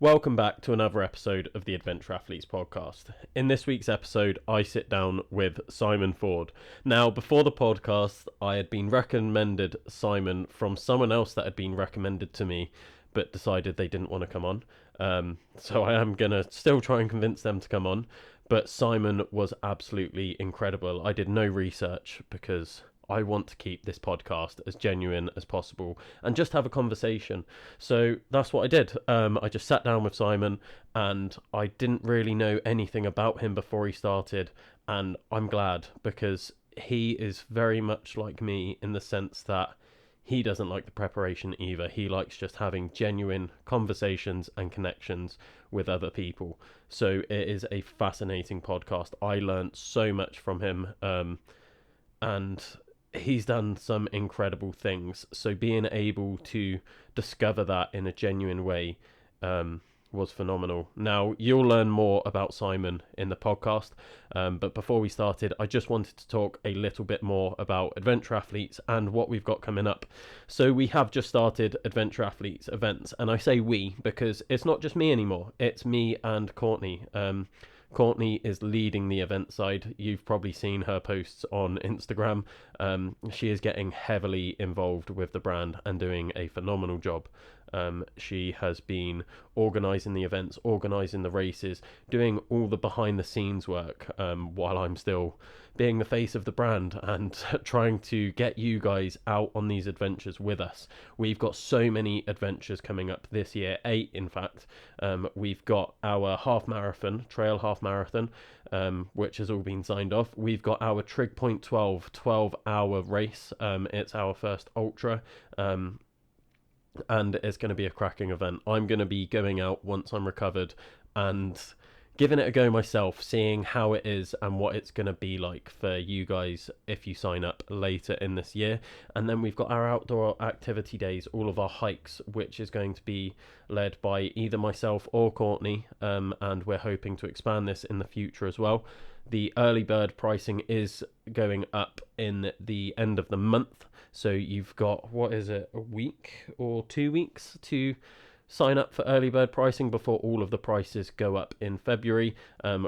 Welcome back to another episode of the Adventure Athletes podcast. In this week's episode, I sit down with Simon Ford. Now, before the podcast, I had been recommended Simon from someone else that had been recommended to me, but decided they didn't want to come on. So I am going to still try and convince them to come on. But Simon was absolutely incredible. I did no research because I want to keep this podcast as genuine as possible and just have a conversation. So that's what I did. I just sat down with Simon and I didn't really know anything about him before he started. And I'm glad because he is very much like me in the sense that he doesn't like the preparation either. He likes just having genuine conversations and connections with other people. So it is a fascinating podcast. I learned so much from him. And he's done some incredible things. So being able to discover that in a genuine way was phenomenal. Now, you'll learn more about Simon in the podcast. But before we started, I just wanted to talk a little bit more about Adventure Athletes and what we've got coming up. So we have just started Adventure Athletes events. And I say we because it's not just me anymore. It's me and Courtney. Courtney is leading the event side. You've probably seen her posts on Instagram. She is getting heavily involved with the brand and doing a phenomenal job. She has been organising the events, organising the races, doing all the behind the scenes work while I'm still being the face of the brand and trying to get you guys out on these adventures with us. We've got so many adventures coming up this year, 8 in fact. We've got our trail half marathon, which has all been signed off. We've got our Trig Point 12-hour race. It's our first ultra. And it's going to be a cracking event. I'm going to be going out once I'm recovered and giving it a go myself, seeing how it is and what it's going to be like for you guys if you sign up later in this year. And then we've got our outdoor activity days, all of our hikes, which is going to be led by either myself or Courtney, and we're hoping to expand this in the future as well. The early bird pricing is going up in the end of the month, so you've got, a week or 2 weeks to sign up for early bird pricing before all of the prices go up in February.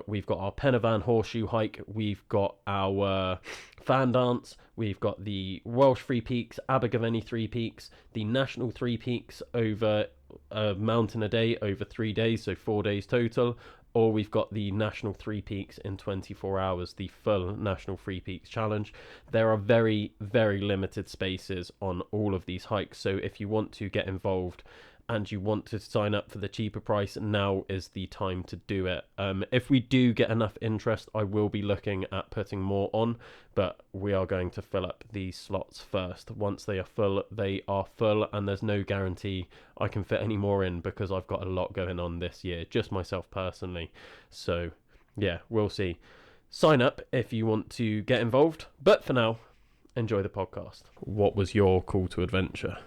We've got our Penavan horseshoe hike, we've got our fan dance, we've got the Welsh Three Peaks, Abergavenny Three Peaks, the National Three Peaks over a mountain a day over 3 days, so 4 days total. Or we've got the National Three Peaks in 24 hours, the full National Three Peaks Challenge. There are very, very limited spaces on all of these hikes. So if you want to get involved and you want to sign up for the cheaper price, now is the time to do it. If we do get enough interest, I will be looking at putting more on, but we are going to fill up these slots first. Once they are full, and there's no guarantee I can fit any more in because I've got a lot going on this year, just myself personally. So yeah, we'll see. Sign up if you want to get involved, but for now, enjoy the podcast. What was your call to adventure?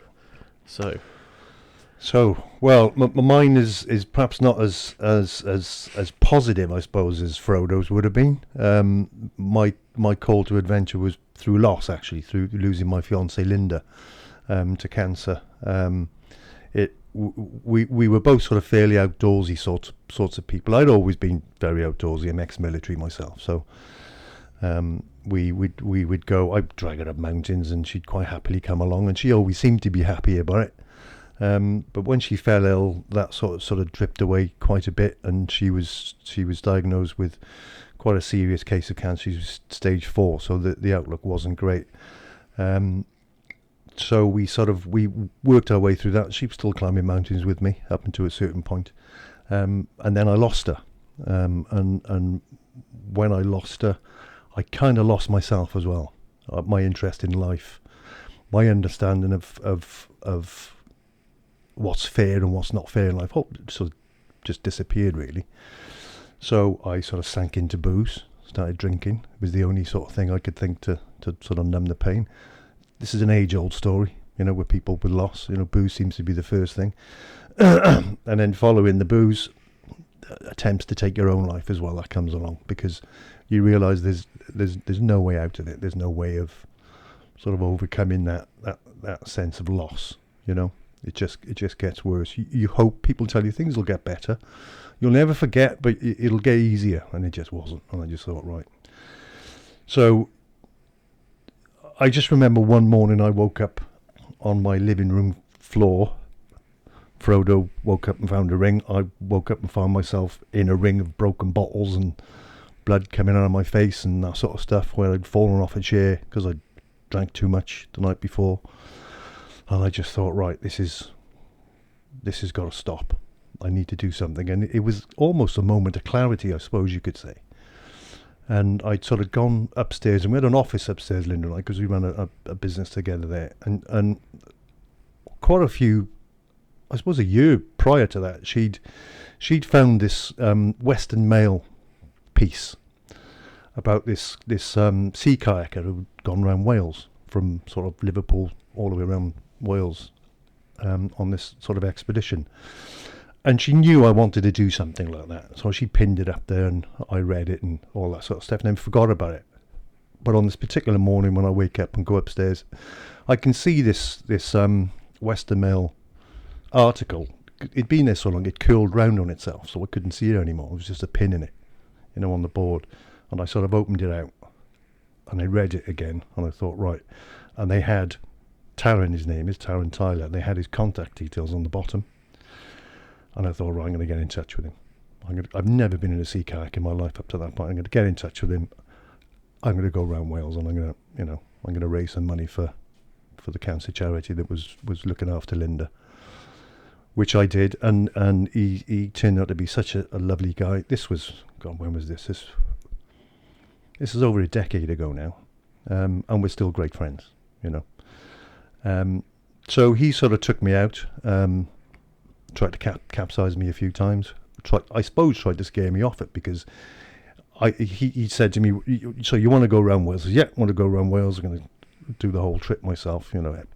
Well, mine is perhaps not as positive, I suppose, as Frodo's would have been. My call to adventure was through loss, actually, through losing my fiancée Linda to cancer. We were both sort of fairly outdoorsy sorts of people. I'd always been very outdoorsy. I'm ex-military myself, so we would go. I'd drag her up mountains, and she'd quite happily come along, and she always seemed to be happy about it. But when she fell ill, that sort of dripped away quite a bit, and she was diagnosed with quite a serious case of cancer. She was stage 4, so the outlook wasn't great. So we worked our way through that. She was still climbing mountains with me up until a certain point, and then I lost her. And when I lost her, I kind of lost myself as well. My interest in life, my understanding of what's fair and what's not fair in life, sort of just disappeared really. So I sort of sank into booze, started drinking. It was the only sort of thing I could think to sort of numb the pain. This is an age-old story, with people with loss. Booze seems to be the first thing. And then following the booze, attempts to take your own life as well, that comes along, because you realise there's no way out of it. There's no way of sort of overcoming that sense of loss, It just gets worse. You hope people tell you things will get better. You'll never forget, but it'll get easier, and it just wasn't. And I just thought, right. So I just remember one morning I woke up on my living room floor. Frodo woke up and found a ring. I woke up and found myself in a ring of broken bottles and blood coming out of my face and that sort of stuff, where I'd fallen off a chair because I drank too much the night before. And I just thought, right, this has got to stop. I need to do something. And it was almost a moment of clarity, I suppose you could say. And I'd sort of gone upstairs, and we had an office upstairs, Linda and I, because we ran a business together there. And quite a few, I suppose a year prior to that, she'd found this Western Mail piece about this sea kayaker who'd gone around Wales, from sort of Liverpool all the way around Wales, on this sort of expedition. And she knew I wanted to do something like that, so she pinned it up there, and I read it and all that sort of stuff, and then forgot about it. But on this particular morning, when I wake up and go upstairs, I can see this Western Mail article. It'd been there so long, it curled round on itself, so I couldn't see it anymore. It was just a pin in it, on the board. And I sort of opened it out, and I read it again, and I thought, right. And they had Taran, his name is Taran Tyler. They had his contact details on the bottom. And I thought, right, I'm going to get in touch with him. I've never been in a sea kayak in my life up to that point. I'm going to get in touch with him. I'm going to go around Wales, and I'm going to raise some money for the cancer charity that was looking after Linda, which I did. And he turned out to be such a lovely guy. This was, God, when was this? This is over a decade ago now, and we're still great friends, So he sort of took me out. Tried to capsize me a few times. Tried to scare me off it, because he said to me, so you want to go around Wales? I said, yeah, I want to go around Wales. I'm going to do the whole trip myself,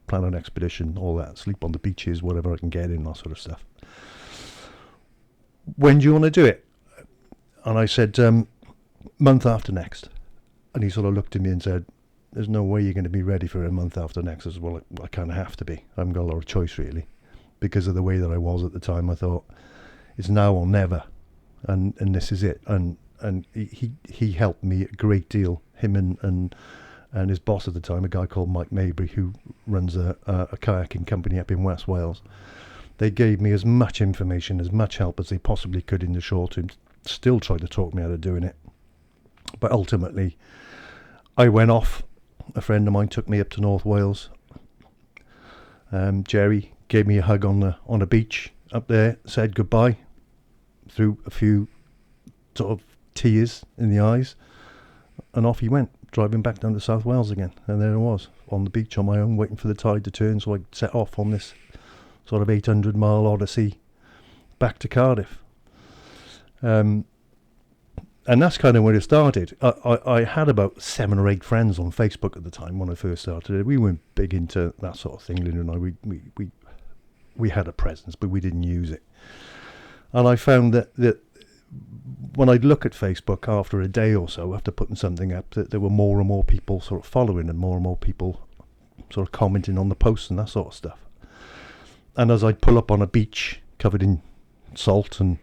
plan an expedition, all that, sleep on the beaches, whatever I can get in, that sort of stuff. When do you want to do it? And I said, month after next. And he sort of looked at me and said, there's no way you're going to be ready for a month after next. I said, well, I kind of have to be. I haven't got a lot of choice, really. Because of the way that I was at the time, I thought, it's now or never, and this is it. And he helped me a great deal. Him and his boss at the time, a guy called Mike Mabry, who runs a kayaking company up in West Wales. They gave me as much information, as much help as they possibly could in the short term. Still tried to talk me out of doing it, but ultimately, I went off. A friend of mine took me up to North Wales. Jerry gave me a hug on a beach up there, said goodbye, threw a few sort of tears in the eyes, and off he went, driving back down to South Wales again. And there I was, on the beach on my own, waiting for the tide to turn so I could set off on this sort of 800-mile odyssey back to Cardiff. And that's kind of where it started. I had about 7 or 8 friends on Facebook at the time when I first started it. We weren't big into that sort of thing, Linda and I. We had a presence, but we didn't use it. And I found that when I'd look at Facebook after a day or so, after putting something up, that there were more and more people sort of following, and more people sort of commenting on the posts and that sort of stuff. And as I'd pull up on a beach covered in salt and,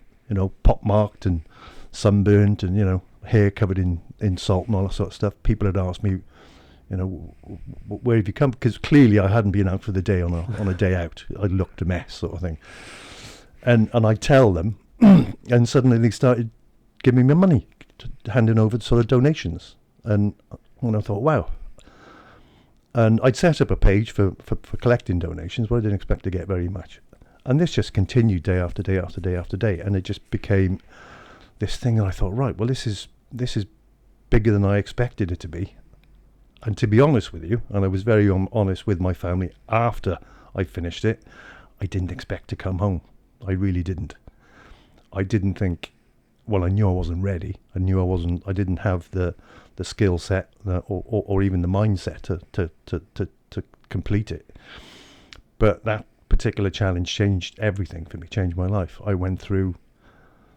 pock-marked and sunburnt and, hair covered in salt and all that sort of stuff, people had asked me, where have you come? Because clearly I hadn't been out for the day on a day out. I looked a mess, sort of thing. And I tell them, and suddenly they started giving me money, handing over sort of donations. And I thought, wow. And I'd set up a page for collecting donations, but I didn't expect to get very much. And this just continued day after day after day after day, and it just became this thing that I thought, right, well, this is bigger than I expected it to be. And to be honest with you, and I was very honest with my family after I finished it, I didn't expect to come home. I really didn't. I didn't think, well, I knew I wasn't ready. I didn't have the skill set or even the mindset to complete it. But that particular challenge changed everything for me, changed my life. I went through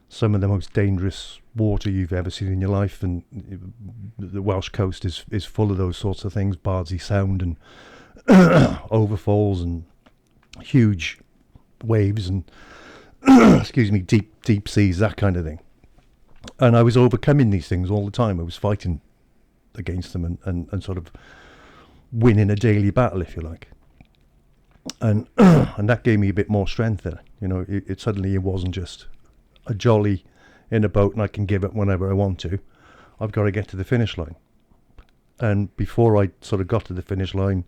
some of the most dangerous water you've ever seen in your life, and the Welsh coast is full of those sorts of things, Bardsey Sound and overfalls and huge waves and excuse me, deep seas, that kind of thing. And I was overcoming these things all the time. I was fighting against them and sort of winning a daily battle, if you like. And and that gave me a bit more strength there. It suddenly it wasn't just a jolly in a boat and I can give it whenever I want to. I've got to get to the finish line. And before I sort of got to the finish line,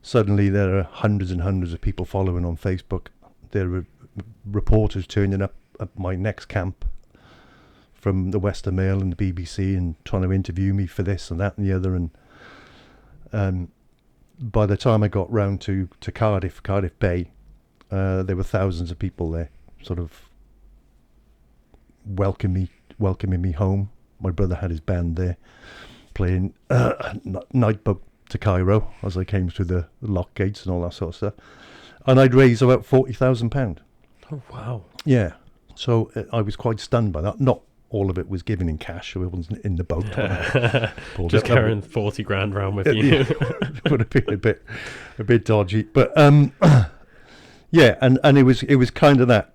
suddenly there are hundreds and hundreds of people following on Facebook. There were reporters turning up at my next camp from the Western Mail and the BBC and trying to interview me for this and that and the other. And by the time I got round to Cardiff Bay, there were thousands of people there, sort of welcoming me home. My brother had his band there, playing night boat to Cairo as I came through the lock gates and all that sort of stuff. And I'd raised about £40,000. Oh, wow. Yeah. So I was quite stunned by that. Not all of it was given in cash. It wasn't in the boat. Just carrying 40 grand around with you. It would have been a bit dodgy. But yeah, and it was kind of that.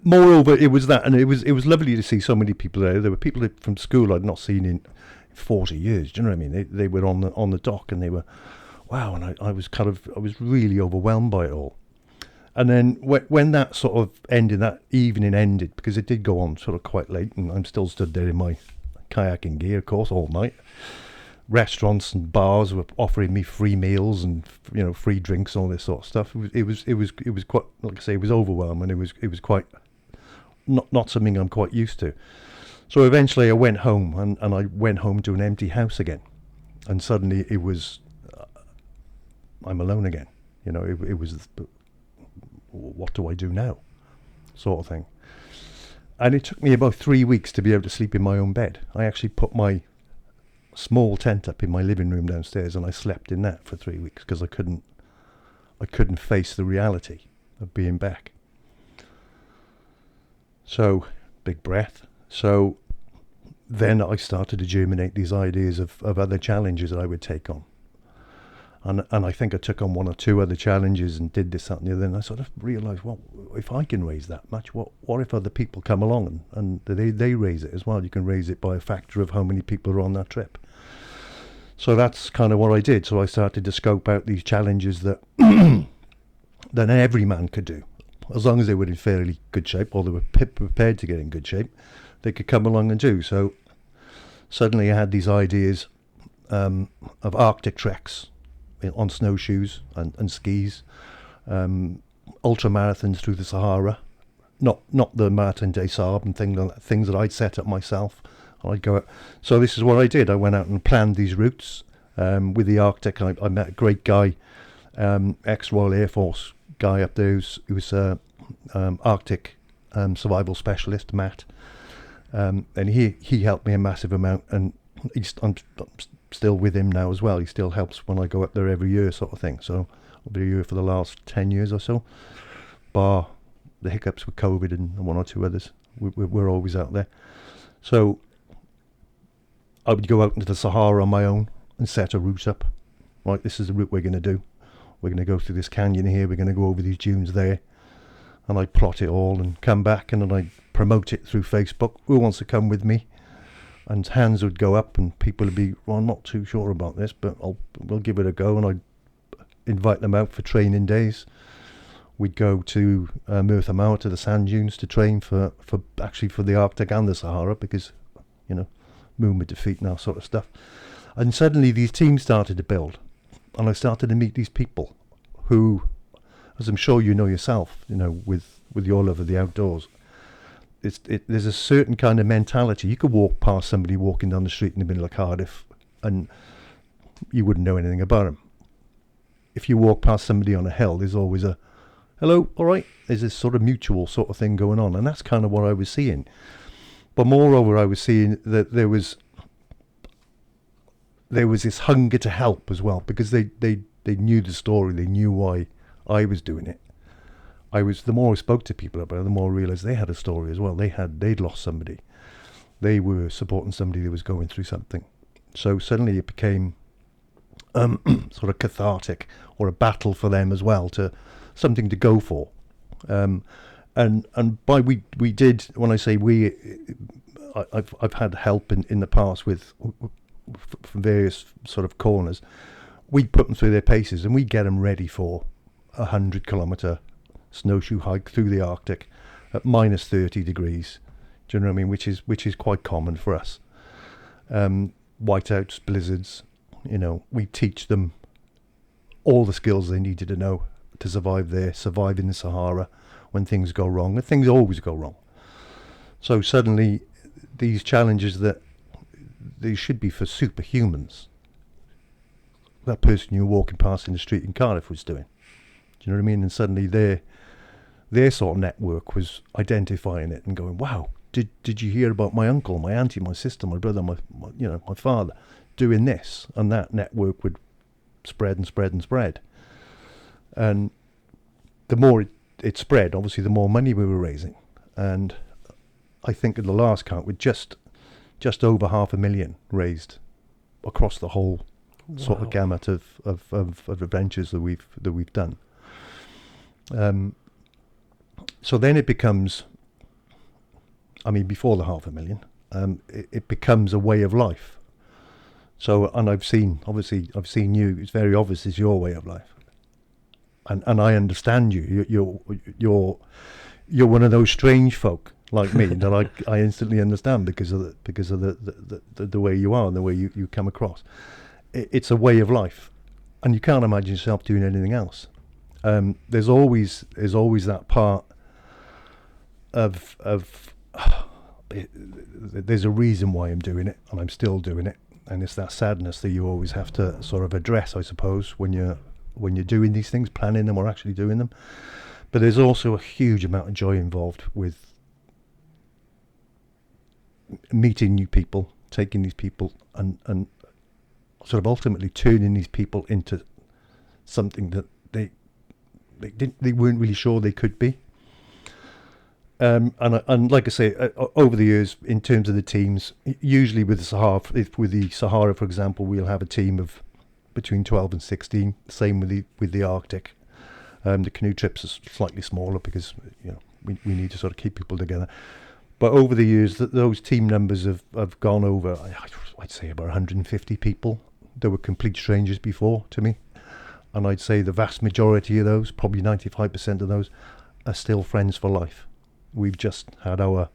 Moreover, it was that, and it was lovely to see so many people there. There were people from school I'd not seen in 40 years. Do you know what I mean? They were on the dock, and they were, wow. And I was really overwhelmed by it all. And then when that sort of ended, that evening ended, because it did go on sort of quite late, and I'm still stood there in my kayaking gear, of course, all night. Restaurants and bars were offering me free meals and free drinks, all this sort of stuff. It was quite, like I say, it was overwhelming. It was quite not something I'm quite used to. So eventually I went home, and I went home to an empty house again, and suddenly it was I'm alone again. It was, what do I do now, sort of thing. And it took me about 3 weeks to be able to sleep in my own bed. I actually put my small tent up in my living room downstairs, and I slept in that for 3 weeks because I couldn't face the reality of being back. So, big breath. So then I started to germinate these ideas of other challenges that I would take on. And I think I took on one or two other challenges and did this, that and the other, and I sort of realised, well, if I can raise that much, what if other people come along and they raise it as well? You can raise it by a factor of how many people are on that trip. So that's kind of what I did. So I started to scope out these challenges that that every man could do. As long as they were in fairly good shape, or they were prepared to get in good shape, they could come along and do. So suddenly I had these ideas of Arctic treks on snowshoes and skis, ultra marathons through the Sahara, not the Marathon des Sables and things that I'd set up myself. I'd go out. So this is what I did. I went out and planned these routes with the Arctic. I met a great guy, ex-Royal Air Force guy up there who was Arctic survival specialist, Matt, and he helped me a massive amount, and I'm still with him now as well. He still helps when I go up there every year, sort of thing. So I'll be here for the last 10 years or so, bar the hiccups with COVID and one or two others. We're always out there. So I would go out into the Sahara on my own and set a route up. Right, this is the route we're going to do. We're going to go through this canyon here. We're going to go over these dunes there. And I'd plot it all and come back, and then I'd promote it through Facebook. Who wants to come with me? And hands would go up, and people would be, well, I'm not too sure about this, but we'll give it a go. And I'd invite them out for training days. We'd go to Merthyr Mawr, to the sand dunes, to train for the Arctic and the Sahara, because, movement defeat and that sort of stuff. And suddenly these teams started to build, and I started to meet these people who, as I'm sure you know yourself, with your love of the outdoors, there's a certain kind of mentality. You could walk past somebody walking down the street in the middle of Cardiff, and you wouldn't know anything about them. If you walk past somebody on a hill, there's always a, hello, all right? There's this sort of mutual sort of thing going on, and that's kind of what I was seeing. But moreover, I was seeing that there was this hunger to help as well, because they knew the story, they knew why I was doing it. The more I spoke to people about it, the more I realised they had a story as well. They'd lost somebody. They were supporting somebody that was going through something. So suddenly it became sort of cathartic, or a battle for them as well, to something to go for. And by we did, when I say we, I've had help in the past with from various sort of corners. We'd put them through their paces, and we'd get them ready for 100-kilometre snowshoe hike through the Arctic at minus 30 degrees. Do you know what I mean? Which is quite common for us. Whiteouts, blizzards. We teach them all the skills they needed to know to survive in the Sahara when things go wrong, and things always go wrong. So suddenly, these challenges that they should be for superhumans, that person you were walking past in the street in Cardiff was doing. Do you know what I mean? And suddenly their sort of network was identifying it and going, wow, did you hear about my uncle, my auntie, my sister, my brother, my father doing this? And that network would spread and spread and spread. And the more it spread, obviously the more money we were raising. And I think at the last count, with just over 500,000 raised across the whole sort of gamut of adventures that we've done. So then it becomes, before the 500,000, it becomes a way of life. So, and I've seen you. It's very obvious it's your way of life, and I understand you. You're one of those strange folk like me that I instantly understand because of the way you are and the way you come across. It's a way of life, and you can't imagine yourself doing anything else. There's always that part of there's a reason why I'm doing it, and I'm still doing it, and it's that sadness that you always have to sort of address, I suppose, when you're doing these things, planning them or actually doing them. But there's also a huge amount of joy involved with meeting new people, taking these people and sort of ultimately turning these people into something that they weren't really sure they could be. And like I say, over the years, in terms of the teams, usually with the Sahara, for example, we'll have a team of between 12 and 16. Same with the Arctic. The canoe trips are slightly smaller because we need to sort of keep people together. But over the years, those team numbers have gone over, I'd say, about 150 people. They were complete strangers before to me. And I'd say the vast majority of those, probably 95% of those, are still friends for life. We've just had our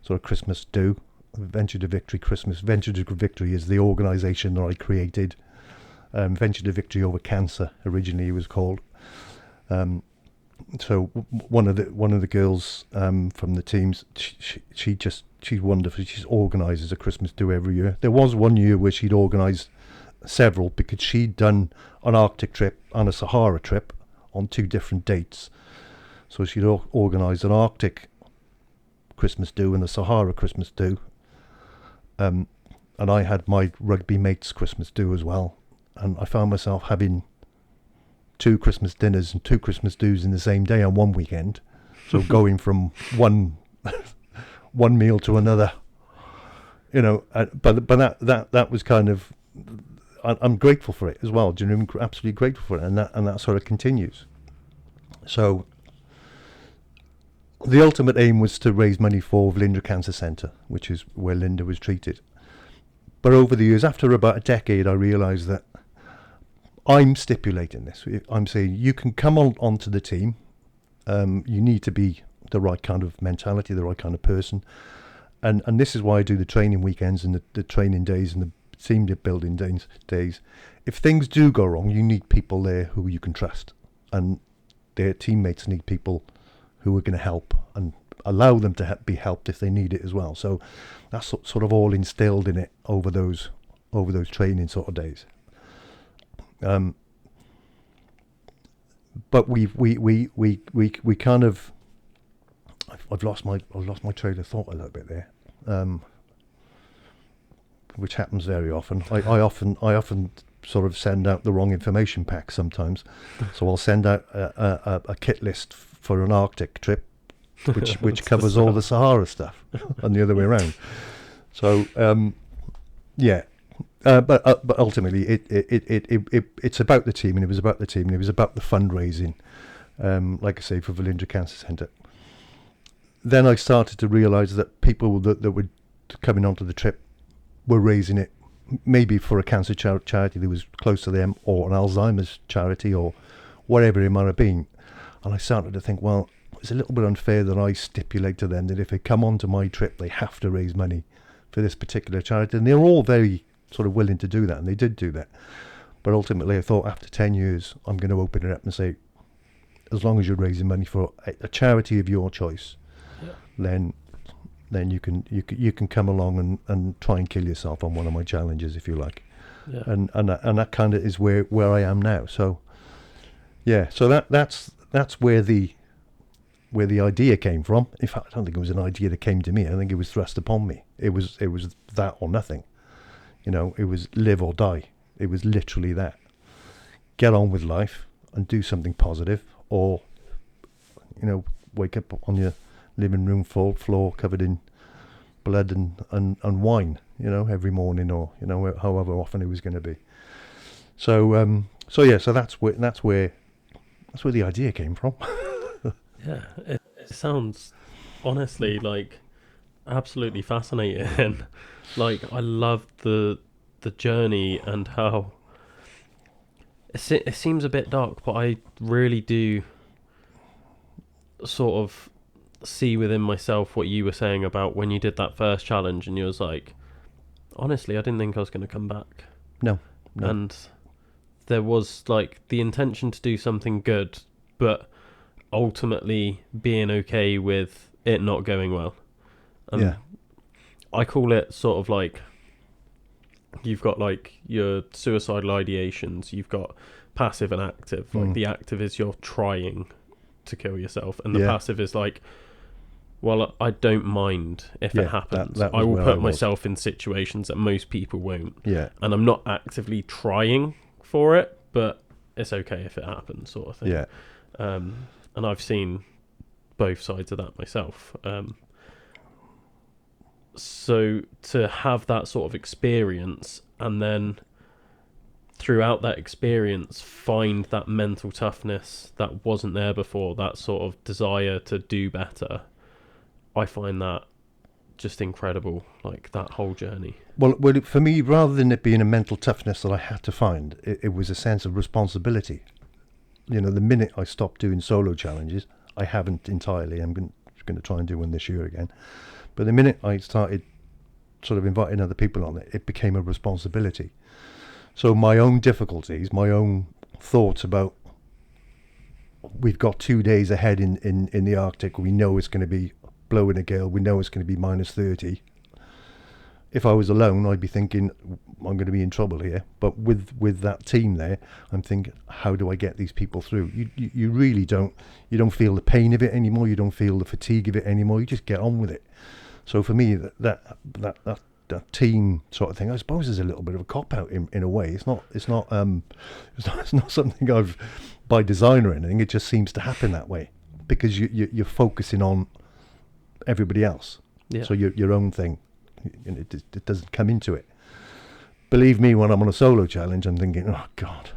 sort of Christmas do, Venture to Victory Christmas. Venture to Victory is the organisation that I created. Venture to Victory Over Cancer, originally it was called. So one of the girls from the teams, she's wonderful. She's organises a Christmas do every year. There was one year where she'd organised several because she'd done an Arctic trip and a Sahara trip on 2 different dates. So she'd organised an Arctic Christmas do and a Sahara Christmas do. And I had my rugby mates Christmas do as well. And I found myself having 2 Christmas dinners and 2 Christmas do's in the same day on one weekend. So going from one meal to another, but that was kind of, I'm grateful for it as well. Do you know, I'm absolutely grateful for it, and that sort of continues. So the ultimate aim was to raise money for Linda Cancer Centre, which is where Linda was treated. But over the years, after about a decade, I realised that I'm stipulating this. I'm saying you can come onto the team. You need to be the right kind of mentality, the right kind of person. And this is why I do the training weekends and the training days and the team building days. If things do go wrong, you need people there who you can trust. And their teammates need people who are going to help and allow them to be helped if they need it as well. So that's sort of all instilled in it over those training sort of days. But we kind of, I've lost my train of thought a little bit there, which happens very often. I often sort of send out the wrong information pack sometimes. So I'll send out a kit list for an Arctic trip, which covers all the Sahara stuff, and the other way around. So yeah, But ultimately, it's about the team, and it was about the team, and it was about the fundraising. Like I say, for Valindra Cancer Centre. Then I started to realise that people that were coming onto the trip were raising it, maybe for a cancer charity that was close to them, or an Alzheimer's charity, or whatever it might have been. And I started to think, well, it's a little bit unfair that I stipulate to them that if they come onto my trip, they have to raise money for this particular charity. And they're all very sort of willing to do that, and they did do that. But ultimately, I thought after 10 years, I'm going to open it up and say, as long as you're raising money for a charity of your choice, then you can come along and try and kill yourself on one of my challenges, if you like. Yeah. And that kind of is where I am now. So yeah, so that's where the idea came from. In fact, I don't think it was an idea that came to me. I think it was thrust upon me. It was that or nothing. It was live or die. It was literally that. Get on with life and do something positive, or wake up on your living room floor covered in blood and wine, every morning, or however often it was going to be. So that's where the idea came from. Yeah, it sounds honestly like absolutely fascinating. Like, I love the journey and how it seems a bit dark, but I really do sort of see within myself what you were saying about when you did that first challenge, and you was like, honestly, I didn't think I was going to come back. No. And there was like the intention to do something good, but ultimately being okay with it not going well. Yeah. I call it sort of like, you've got like your suicidal ideations, you've got passive and active. Like the active is you're trying to kill yourself, and the passive is like, well, I don't mind if it happens. I will put myself in situations that most people won't. Yeah. And I'm not actively trying for it, but it's okay if it happens, sort of thing. Yeah. And I've seen both sides of that myself. So to have that sort of experience, and then throughout that experience find that mental toughness that wasn't there before, that sort of desire to do better, I find that just incredible, like that whole journey. Well, for me, rather than it being a mental toughness that I had to find, it was a sense of responsibility. The minute I stopped doing solo challenges, I haven't entirely. I'm going to try and do one this year again. But the minute I started sort of inviting other people on it, it became a responsibility. So my own difficulties, my own thoughts about, we've got 2 days ahead in the Arctic, we know it's going to be blowing a gale, we know it's going to be minus 30. If I was alone, I'd be thinking, I'm going to be in trouble here. But with that team there, I'm thinking, how do I get these people through? You really don't feel the pain of it anymore. You don't feel the fatigue of it anymore. You just get on with it. So for me, that team sort of thing, I suppose, is a little bit of a cop out in a way. It's not something I've by design or anything. It just seems to happen that way because you're focusing on everybody else. Yeah. So your own thing, it doesn't come into it. Believe me, when I'm on a solo challenge, I'm thinking, oh God,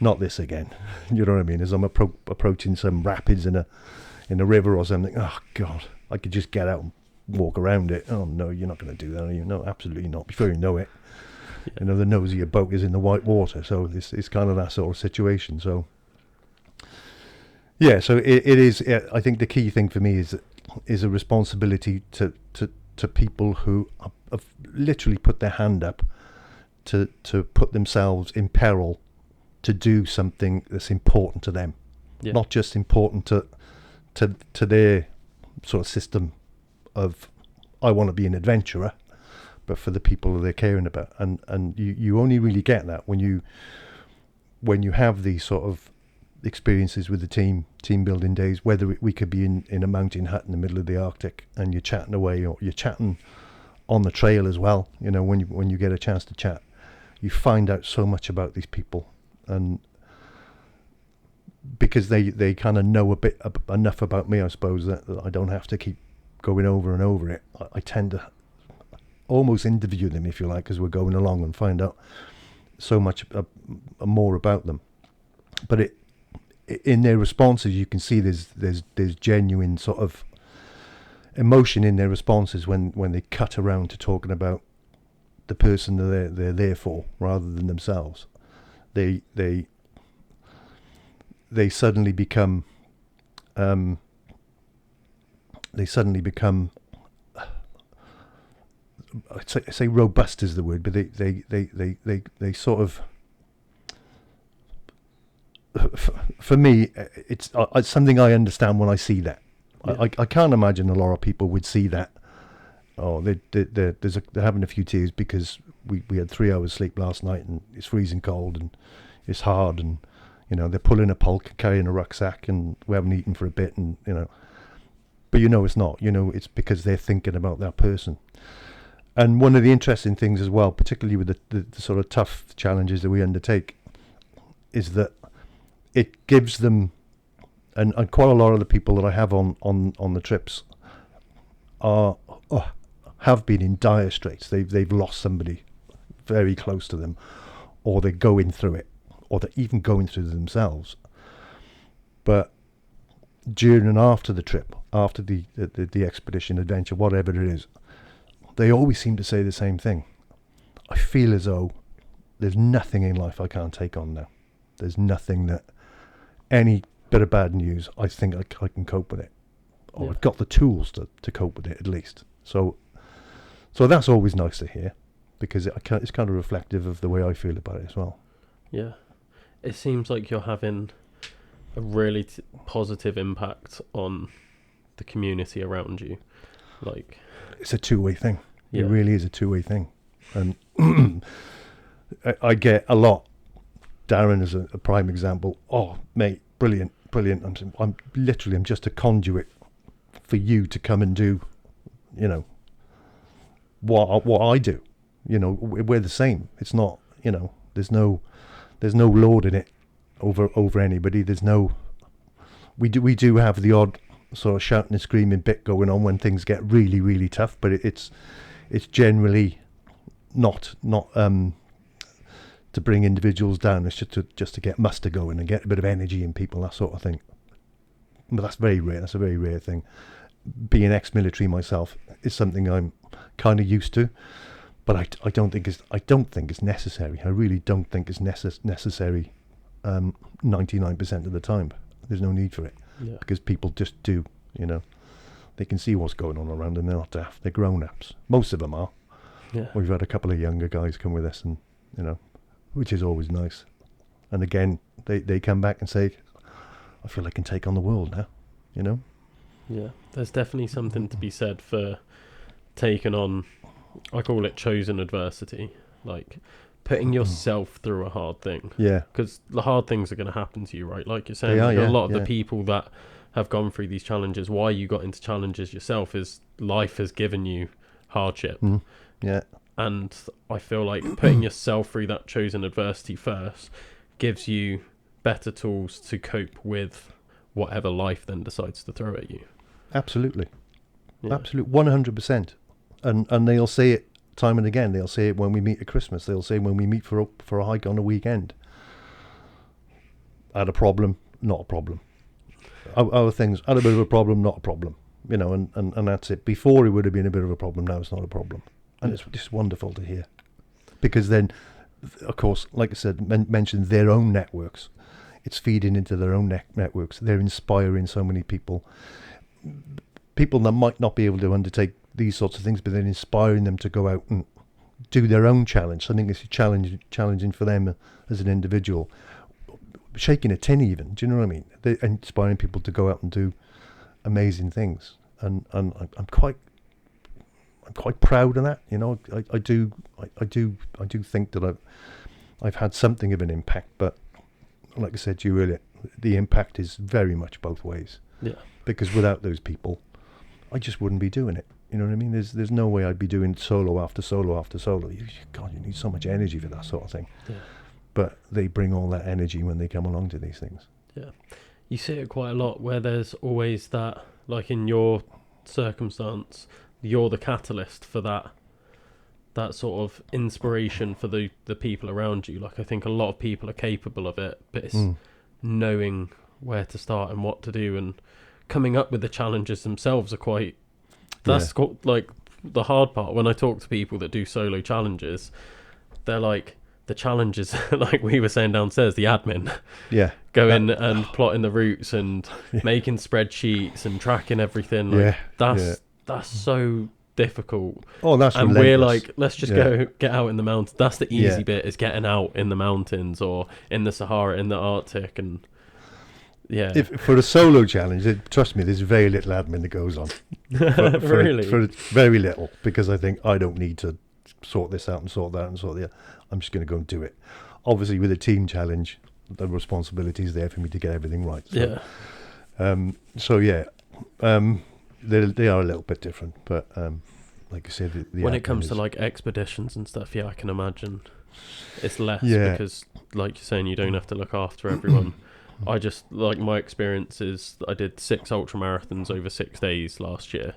not this again. You know what I mean? As I'm approaching some rapids in a river or something, oh God, I could just get out and walk around it. Oh no, you're not going to do that. No, absolutely not. Before you know it, the nose of your boat is in the white water. So it's kind of that sort of situation. So yeah, so it is. I think the key thing for me is a responsibility to people who have literally put their hand up to put themselves in peril to do something that's important to them, not just important to their sort of system of, I want to be an adventurer, but for the people that they're caring about. And you only really get that when you have these sort of experiences with the team building days, whether we could be in a mountain hut in the middle of the Arctic and you're chatting away, or you're chatting on the trail as well. When you get a chance to chat, you find out so much about these people, and because they kind of know enough about me, I suppose, that I don't have to keep going over and over it. I tend to almost interview them, if you like, as we're going along, and find out so much more about them. But in their responses, you can see there's genuine sort of emotion in their responses when they cut around to talking about the person that they're there for rather than themselves. They suddenly become I'd say robust is the word, but they sort of, for me, it's something I understand when I see that. Yeah. I can't imagine a lot of people would see that. Oh, they're having a few tears because we had 3 hours sleep last night and it's freezing cold and it's hard, and they're pulling a pulk, carrying a rucksack, and we haven't eaten for a bit, and but it's not. It's because they're thinking about that person. And one of the interesting things as well, particularly with the sort of tough challenges that we undertake, is that it gives them, and quite a lot of the people that I have on the trips have been in dire straits. They've lost somebody very close to them, or they're going through it, or they're even going through it themselves. But during and after the trip, after the expedition, adventure, whatever it is, they always seem to say the same thing. I feel as though there's nothing in life I can't take on now. There's nothing that, any bit of bad news, I think I can cope with it. Or yeah. I've got the tools to cope with it, at least. So that's always nice to hear, because it's kind of reflective of the way I feel about it as well. Yeah. It seems like you're having a really positive impact on the community around you. Like, it's a two-way thing. Yeah. It really is a two-way thing. And I get a lot. Darren is a prime example. Oh, mate, brilliant. I'm just a conduit for you to come and do, what I do. We're the same. It's not, there's no lording it over anybody. We do have the odd sort of shouting and screaming bit going on when things get really, really tough, but it's generally not to bring individuals down. It's just to get muster going and get a bit of energy in people, that sort of thing. But that's very rare. That's a very rare thing. Being ex-military myself is something I'm kind of used to, but I don't think it's necessary. I really don't think it's necessary 99% of the time. There's no need for it. Yeah. Because people just do, they can see what's going on around them. They're not daft. They're grown-ups. Most of them are. Yeah. We've had a couple of younger guys come with us, and which is always nice. And again, they come back and say, I feel I can take on the world now, Yeah, there's definitely something to be said for taking on, I call it chosen adversity, like putting yourself through a hard thing. Yeah. Because the hard things are going to happen to you, right? Like you're saying, a lot of the people that have gone through these challenges, why you got into challenges yourself is life has given you hardship. Yeah. And I feel like putting yourself through that chosen adversity first gives you better tools to cope with whatever life then decides to throw at you. Absolutely. Yeah. Absolutely. 100%. And they'll say it time and again. They'll say it when we meet at Christmas. They'll say when we meet for a hike on a weekend. Had a problem, not a problem. Other things, had a bit of a problem, not a problem. And that's it. Before it would have been a bit of a problem, now it's not a problem. And it's just wonderful to hear. Because then, of course, like I said, mentioned their own networks. It's feeding into their own networks. They're inspiring so many people. People that might not be able to undertake these sorts of things, but then inspiring them to go out and do their own challenge. Something that's challenging for them as an individual. Shaking a tin even, do you know what I mean? They're inspiring people to go out and do amazing things. And I'm quite proud of that. I do think that I've had something of an impact, but like I said to you earlier, the impact is very much both ways. Yeah. Because without those people, I just wouldn't be doing it. You know what I mean? There's no way I'd be doing solo after solo after solo. God, you need so much energy for that sort of thing. Yeah. But they bring all that energy when they come along to these things. Yeah. You see it quite a lot where there's always that, like in your circumstance, you're the catalyst for that that sort of inspiration for the people around you. Like, I think a lot of people are capable of it, but it's knowing where to start and what to do, and coming up with the challenges themselves are quite... That's like the hard part. When I talk to people that do solo challenges, they're like, the challenges, like we were saying downstairs, the admin. Yeah. Going and plotting the routes and making spreadsheets and tracking everything. Like, that's so difficult. Oh, that's and relentless. We're like, let's just go get out in the mountains. That's the easy bit, is getting out in the mountains or in the Sahara, in the Arctic, and for a solo challenge, trust me, there's very little admin that goes on. Really? For very little, because I think I don't need to sort this out and sort that and sort the other. I'm just going to go and do it. Obviously, with a team challenge, the responsibility is there for me to get everything right. So, they are a little bit different, but like I said, the when it comes to like expeditions and stuff, I can imagine it's less because, like you're saying, you don't have to look after everyone. I just, like, my experience is I did 6 ultra marathons over 6 days last year.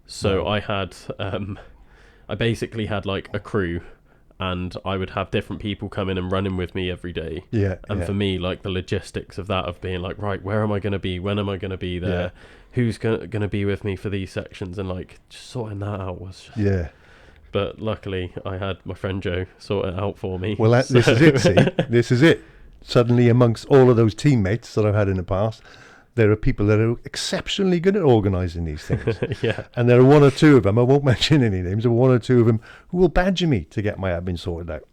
So I had, I basically had like a crew, and I would have different people come in and running with me every day. And for me, like, the logistics of that, of being like, right, where am I going to be? When am I going to be there? Who's going to be with me for these sections? And like, just sorting that out was just... But luckily, I had my friend Joe sort it out for me. Well, this is it, see? This is it. Suddenly, amongst all of those teammates that I've had in the past, there are people that are exceptionally good at organising these things. And there are one or two of them, I won't mention any names, there are one or two of them who will badger me to get my admin sorted out.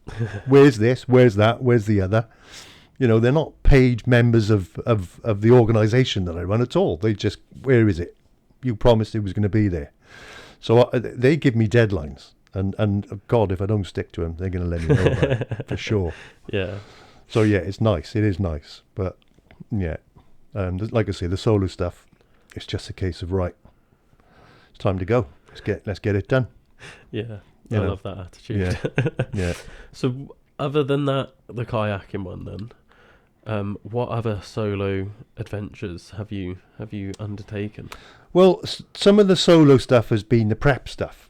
Where's this? Where's that? Where's the other? You know, they're not paid members of the organisation that I run at all. They just, where is it? You promised it was going to be there. So they give me deadlines. And God, if I don't stick to them, they're going to let me know about it, for sure. So it's nice. It is nice. But like I say, the solo stuff, it's just a case of, right, it's time to go. Let's get it done. I love that attitude. So other than that, the kayaking one then, what other solo adventures have you undertaken? Well, some of the solo stuff has been the prep stuff.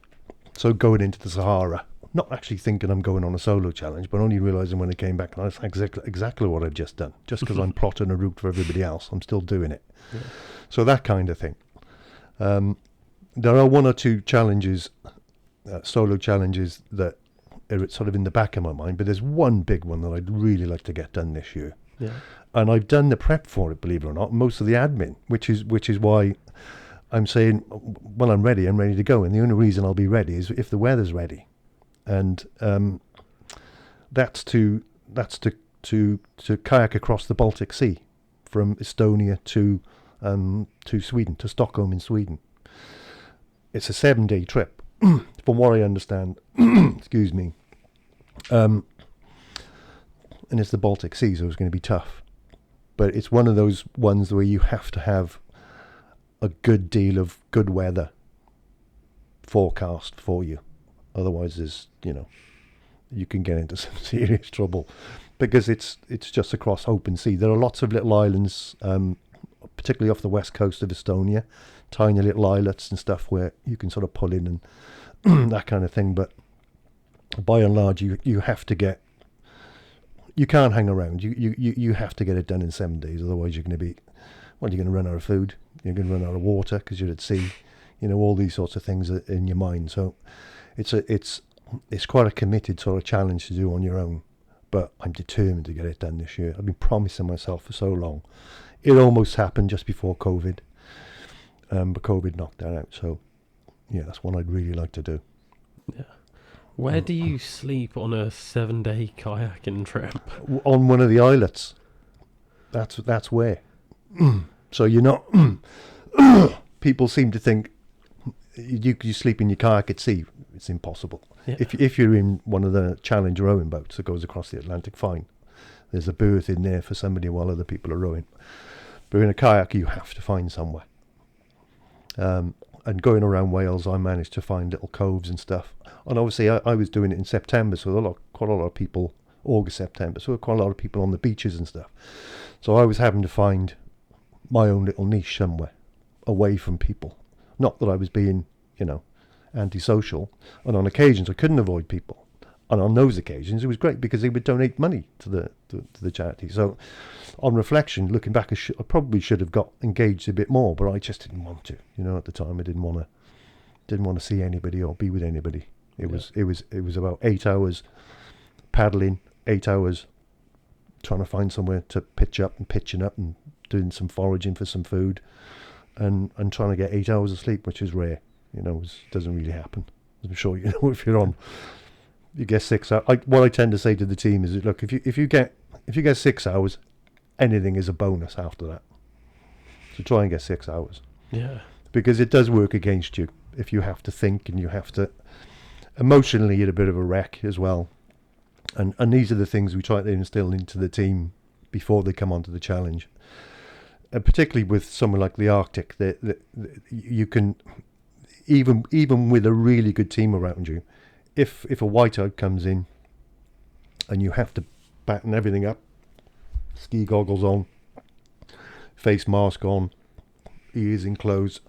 So going into the Sahara, not actually thinking I'm going on a solo challenge, but only realising when I came back, that's exactly what I've just done. Just because I'm plotting a route for everybody else, I'm still doing it. So that kind of thing. There are one or two challenges, solo challenges, that are sort of in the back of my mind, but there's one big one that I'd really like to get done this year. And I've done the prep for it, believe it or not, most of the admin, which is why I'm saying, well, I'm ready to go. And the only reason I'll be ready is if the weather's ready. And that's to kayak across the Baltic Sea from Estonia to Sweden, to Stockholm in Sweden. It's a 7-day trip, from what I understand. Excuse me. And it's the Baltic Sea, so it's going to be tough. But it's one of those ones where you have to have a good deal of good weather forecast for you. Otherwise, you can get into some serious trouble, because it's just across open sea. There are lots of little islands, particularly off the west coast of Estonia, tiny little islets and stuff where you can sort of pull in and that kind of thing. But by and large, you have to get... You can't hang around. You have to get it done in 7 days. Otherwise, you're going to run out of food. You're going to run out of water because you're at sea. All these sorts of things are in your mind. So it's quite a committed sort of challenge to do on your own. But I'm determined to get it done this year. I've been promising myself for so long. It almost happened just before COVID. But COVID knocked that out. So, that's one I'd really like to do. Where do you sleep on a 7-day kayaking trip? On one of the islets. That's where. So you're not... People seem to think you sleep in your kayak at sea. It's impossible. If you're in one of the challenge rowing boats that goes across the Atlantic, fine. There's a berth in there for somebody while other people are rowing. But in a kayak, you have to find somewhere. And going around Wales, I managed to find little coves and stuff. And obviously, I was doing it in September, so quite a lot of people, August, September, so quite a lot of people on the beaches and stuff. So I was having to find my own little niche somewhere, away from people. Not that I was being, antisocial, and on occasions I couldn't avoid people. And on those occasions, it was great because they would donate money to the charity. So, on reflection, looking back, I probably should have got engaged a bit more, but I just didn't want to. At the time, I didn't want to see anybody or be with anybody. It was about 8 hours paddling, 8 hours trying to find somewhere to pitching up and doing some foraging for some food, and trying to get 8 hours of sleep, which is rare. It doesn't really happen. I'm sure if you're on. You get 6 hours. What I tend to say to the team is, look, if you get 6 hours, anything is a bonus after that. So try and get 6 hours. Yeah. Because it does work against you if you have to think, and you have to emotionally, you're a bit of a wreck as well. And these are the things we try to instill into the team before they come onto the challenge. And particularly with somewhere like the Arctic, that you can, even with a really good team around you, if a whiteout comes in and you have to batten everything up, ski goggles on, face mask on, ears enclosed,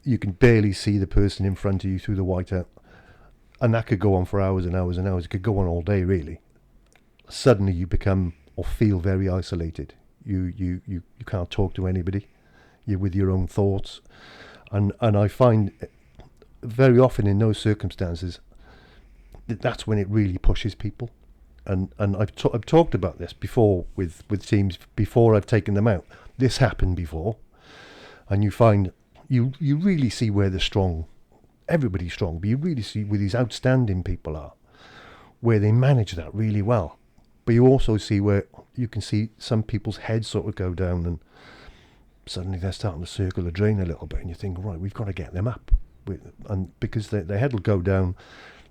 you can barely see the person in front of you through the whiteout, and that could go on for hours and hours and hours. It could go on all day, really. Suddenly you become or feel very isolated. You can't talk to anybody. You're with your own thoughts, and I find very often in those circumstances, that's when it really pushes people. And I've talked about this before with teams before I've taken them out. This happened before, and you find you really see where the strong, everybody's strong, but you really see where these outstanding people are, where they manage that really well. But you also see where you can see some people's heads sort of go down, and suddenly they're starting to circle the drain a little bit, and you think, right, we've got to get them up. And because their head will go down,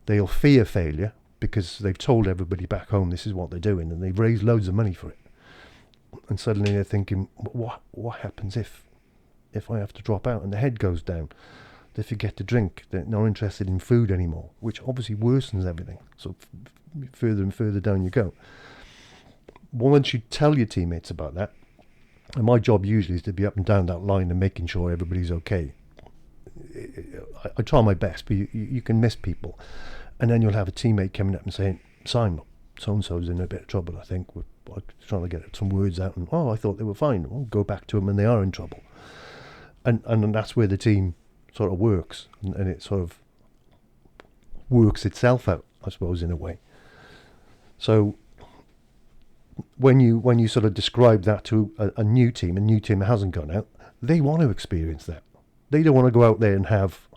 they'll fear failure because they've told everybody back home this is what they're doing, and they've raised loads of money for it. And suddenly they're thinking, what happens if I have to drop out? And the head goes down. They forget to drink. They're not interested in food anymore, which obviously worsens everything. So further and further down you go. Once you tell your teammates about that, and my job usually is to be up and down that line and making sure everybody's okay. I try my best, but you can miss people. And then you'll have a teammate coming up and saying, Simon, so-and-so's in a bit of trouble, I think. We're trying to get some words out, and, I thought they were fine. We'll go back to them and they are in trouble. And that's where the team sort of works, and it sort of works itself out, I suppose, in a way. So when you sort of describe that to a new team that hasn't gone out, they want to experience that. They don't want to go out there and have,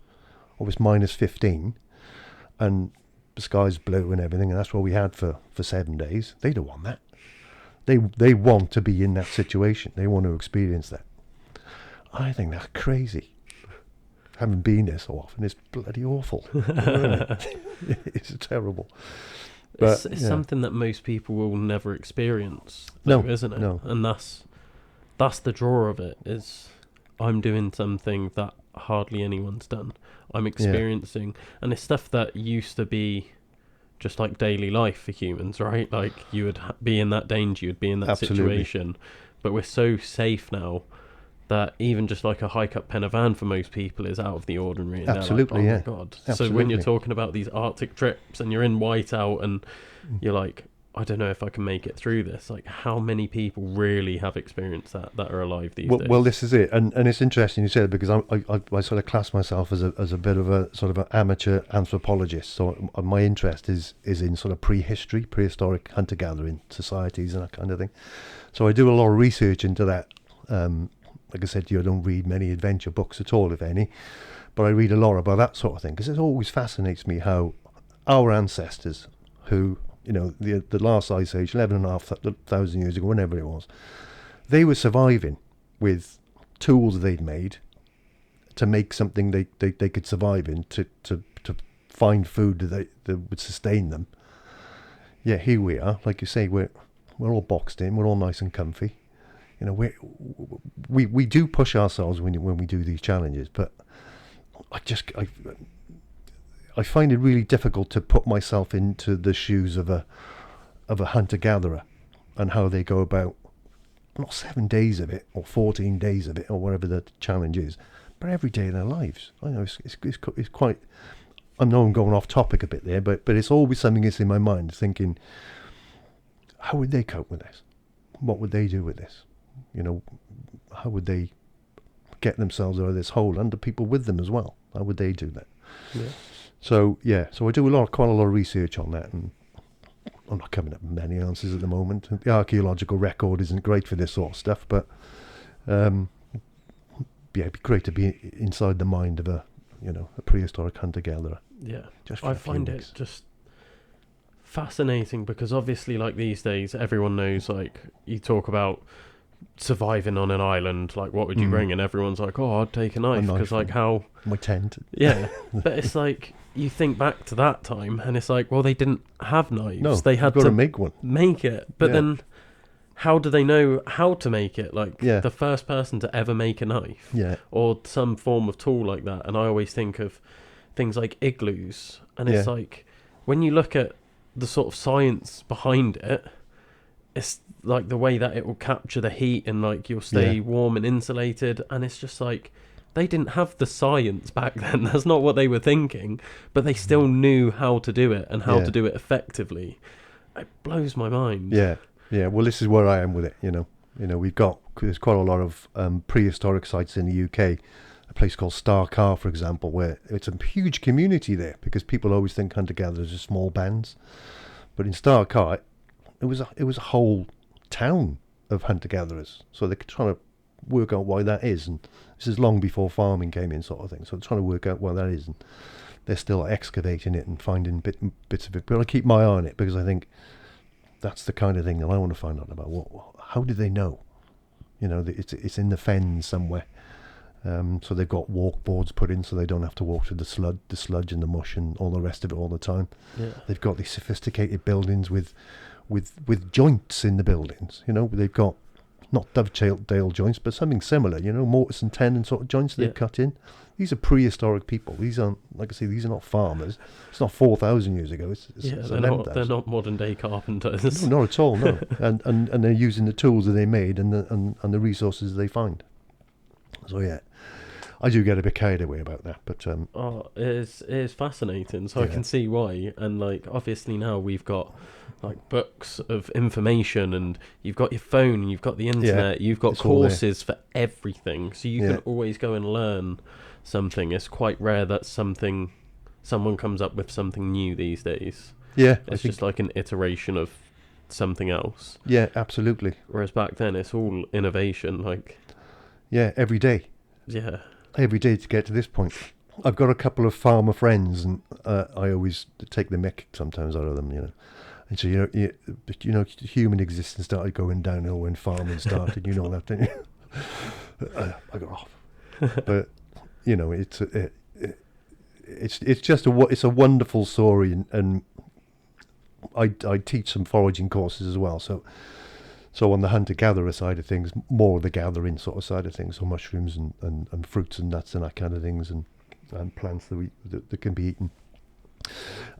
it's minus 15 and the sky's blue and everything, and that's what we had for 7 days. They don't want that. They want to be in that situation. They want to experience that. I think that's crazy. Having been there so often, it's bloody awful. It's terrible. But it's something that most people will never experience, though, isn't it? No. And that's the draw of it, is I'm doing something that hardly anyone's done. I'm experiencing, and it's stuff that used to be just like daily life for humans, right? Like you would be in that danger, you'd be in that Absolutely. situation, but we're so safe now that even just like a hike up Pen y Fan for most people is out of the ordinary. And Absolutely, they're like, oh my God. Absolutely. So when you're talking about these Arctic trips and you're in whiteout and you're like, I don't know if I can make it through this. Like, how many people really have experienced that are alive these days? Well, this is it, and it's interesting you said it, because I sort of class myself as a bit of a sort of an amateur anthropologist. So my interest is in sort of prehistoric hunter-gathering societies and that kind of thing. So I do a lot of research into that. Like I said to you, I don't read many adventure books at all, if any, but I read a lot about that sort of thing, because it always fascinates me how our ancestors, who, the last ice age, 11,500 years ago, whenever it was, they were surviving with tools they'd made to make something they could survive in, to find food that would sustain them. Yeah, here we are, like you say, we're all boxed in, we're all nice and comfy. We do push ourselves when we do these challenges, but I find it really difficult to put myself into the shoes of a hunter-gatherer and how they go about, not 7 days of it or 14 days of it or whatever the challenge is, but every day of their lives. I know it's quite. I know I'm going off topic a bit there, but it's always something that's in my mind, thinking, how would they cope with this? What would they do with this? How would they get themselves out of this hole, and the people with them as well? How would they do that? Yeah. So I do quite a lot of research on that, and I'm not coming up with many answers at the moment. The archaeological record isn't great for this sort of stuff, but it'd be great to be inside the mind of a prehistoric hunter-gatherer. Yeah, Just I find it just fascinating because obviously, like these days, everyone knows. Like you talk about surviving on an island, like what would you bring? And everyone's like, "Oh, I'd take a knife," because like how my tent. Yeah, but it's like you think back to that time, and it's like, well, they didn't have knives. No, they had to to make one. Make it, but then how do they know how to make it? Like the first person to ever make a knife, or some form of tool like that. And I always think of things like igloos, and it's like when you look at the sort of science behind it, it's like the way that it will capture the heat and like you'll stay warm and insulated, and it's just like they didn't have the science back then. That's not what they were thinking, but they still knew how to do it and how to do it effectively. It blows my mind. Yeah, well, this is where I am with it. There's quite a lot of prehistoric sites in the UK. A place called Sahara, for example, where it's a huge community there, because people always think hunter-gatherers are small bands, but in Sahara, it was a whole town of hunter-gatherers. So they're trying to work out why that is, and this is long before farming came in, sort of thing. So they're trying to work out why that is, and they're still excavating it and finding bits of it. But I keep my eye on it, because I think that's the kind of thing that I want to find out about. How did they know? It's in the fens somewhere. So they've got walk boards put in, so they don't have to walk through the sludge and the mush and all the rest of it all the time. Yeah. They've got these sophisticated buildings with joints in the buildings. They've got not dovetail joints, but something similar. Mortise and tenon sort of joints they've cut in. These are prehistoric people. These aren't, like I say, these are not farmers. It's not 4,000 years ago. It's they're not modern day carpenters. No, not at all. No, and they're using the tools that they made and the resources they find. So I do get a bit carried away about that, but it is fascinating. So I can see why. And like obviously now we've got like books of information, and you've got your phone, and you've got the internet, you've got courses for everything, so you can always go and learn something. It's quite rare that someone comes up with something new these days. It's just like an iteration of something else. Absolutely. Whereas back then it's all innovation, like every day every day to get to this point. I've got a couple of farmer friends, and I always take the mick sometimes out of them, and so human existence started going downhill when farming started. That, don't you? I got off, but it's a wonderful story, and I teach some foraging courses as well. So on the hunter-gatherer side of things, more of the gathering sort of side of things, so mushrooms and fruits and nuts and that kind of things, and plants that can be eaten.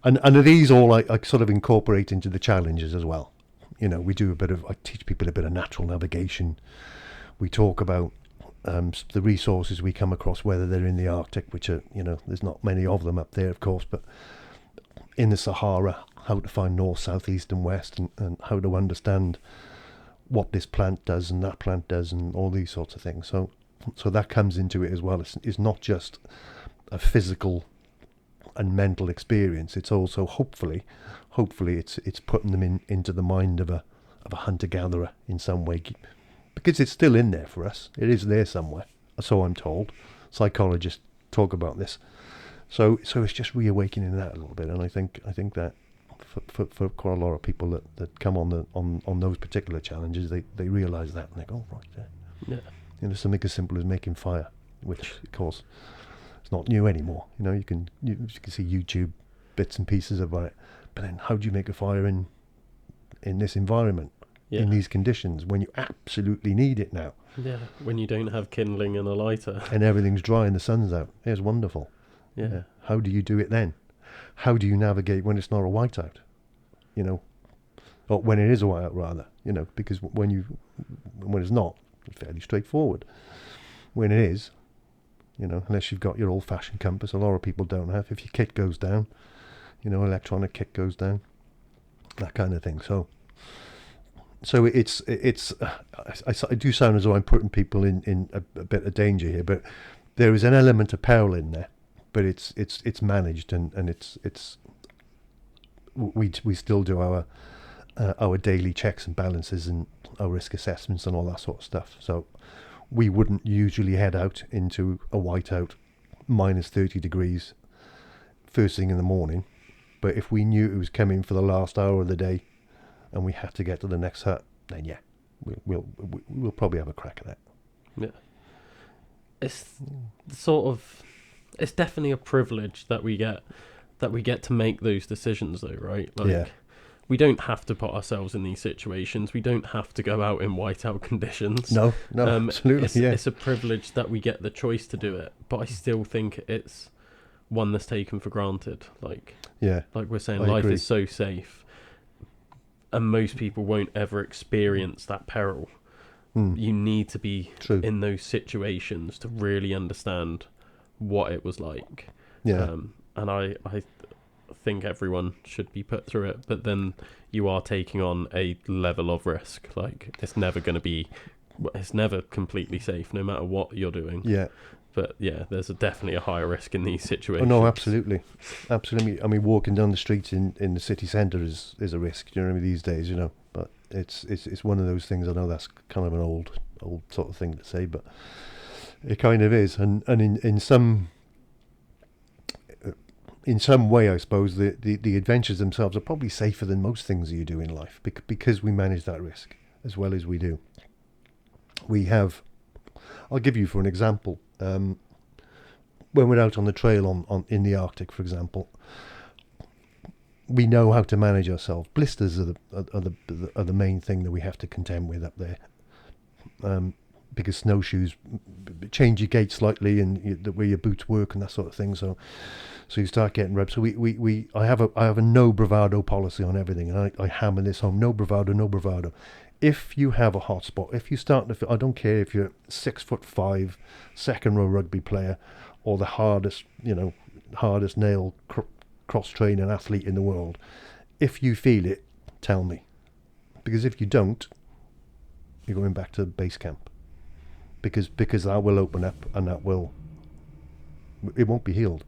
And are these all I sort of incorporate into the challenges as well. We do I teach people a bit of natural navigation. We talk about the resources we come across, whether they're in the Arctic, which are, there's not many of them up there, of course, but in the Sahara, how to find north, south, east and west, and how to understand what this plant does and that plant does and all these sorts of things. So that comes into it as well. It's not just a physical and mental experience. It's also hopefully it's putting them into the mind of a hunter-gatherer in some way, because it's still in there for us. It is there somewhere, so I'm told. Psychologists talk about this. So it's just reawakening that a little bit, and I think that for quite a lot of people that come on those particular challenges, they realise that, and they go, oh, right there. Something as simple as making fire, which of course it's not new anymore. You can see YouTube bits and pieces about it, but then how do you make a fire in this environment, in these conditions, when you absolutely need it now? When you don't have kindling and a lighter and everything's dry and the sun's out. It's wonderful. How do you do it then? How do you navigate when it's not a whiteout? Or when it is a whiteout, rather. Because when it's not, it's fairly straightforward. When it is, You know, unless you've got your old-fashioned compass. A lot of people don't have. If your kit goes down, you know, electronic kit goes down, that kind of thing. So I do sound as though I'm putting people in a bit of danger here, but there is an element of peril in there, but it's managed, and it's we still do our daily checks and balances and our risk assessments and all that sort of stuff. So we wouldn't usually head out into a whiteout minus 30 degrees first thing in the morning, but if we knew it was coming for the last hour of the day and we had to get to the next hut, then yeah, we'll probably have a crack at that. Yeah. It's sort of, it's definitely a privilege that we get to make those decisions though, right? Like, Yeah. we don't have to put ourselves in these situations. We don't have to go out in whiteout conditions. No, absolutely. It's a privilege that we get the choice to do it, but I still think it's one that's taken for granted. Like we're saying, life is so safe, and most people won't ever experience that peril. You need to be in those situations to really understand what it was like. Yeah. And I think everyone should be put through it, but then you are taking on a level of risk. Like, it's never completely safe, no matter what you're doing. Yeah. But yeah, there's definitely a higher risk in these Oh situations. no, absolutely. I mean, walking down the streets in the city centre is a risk. Do you know what I mean? These days, you know, but it's one of those things. I know that's kind of an old sort of thing to say, but it kind of is. And in some way, I suppose the adventures themselves are probably safer than most things that you do in life, because we manage that risk as well as we do. I'll give you for an example. When we're out on the trail on in the Arctic, for example, we know how to manage ourselves. Blisters are the main thing that we have to contend with up there, because snowshoes change your gait slightly and the way your boots work and that sort of thing. So you start getting rubbed. So I have a no bravado policy on everything, and I hammer this home: no bravado, no bravado. If you have a hot spot, if you start to feel, I don't care if you're 6'5", second row rugby player, or the hardest nail cross training athlete in the world, if you feel it, tell me, because if you don't, you're going back to base camp, because that will open up, and it won't be healed.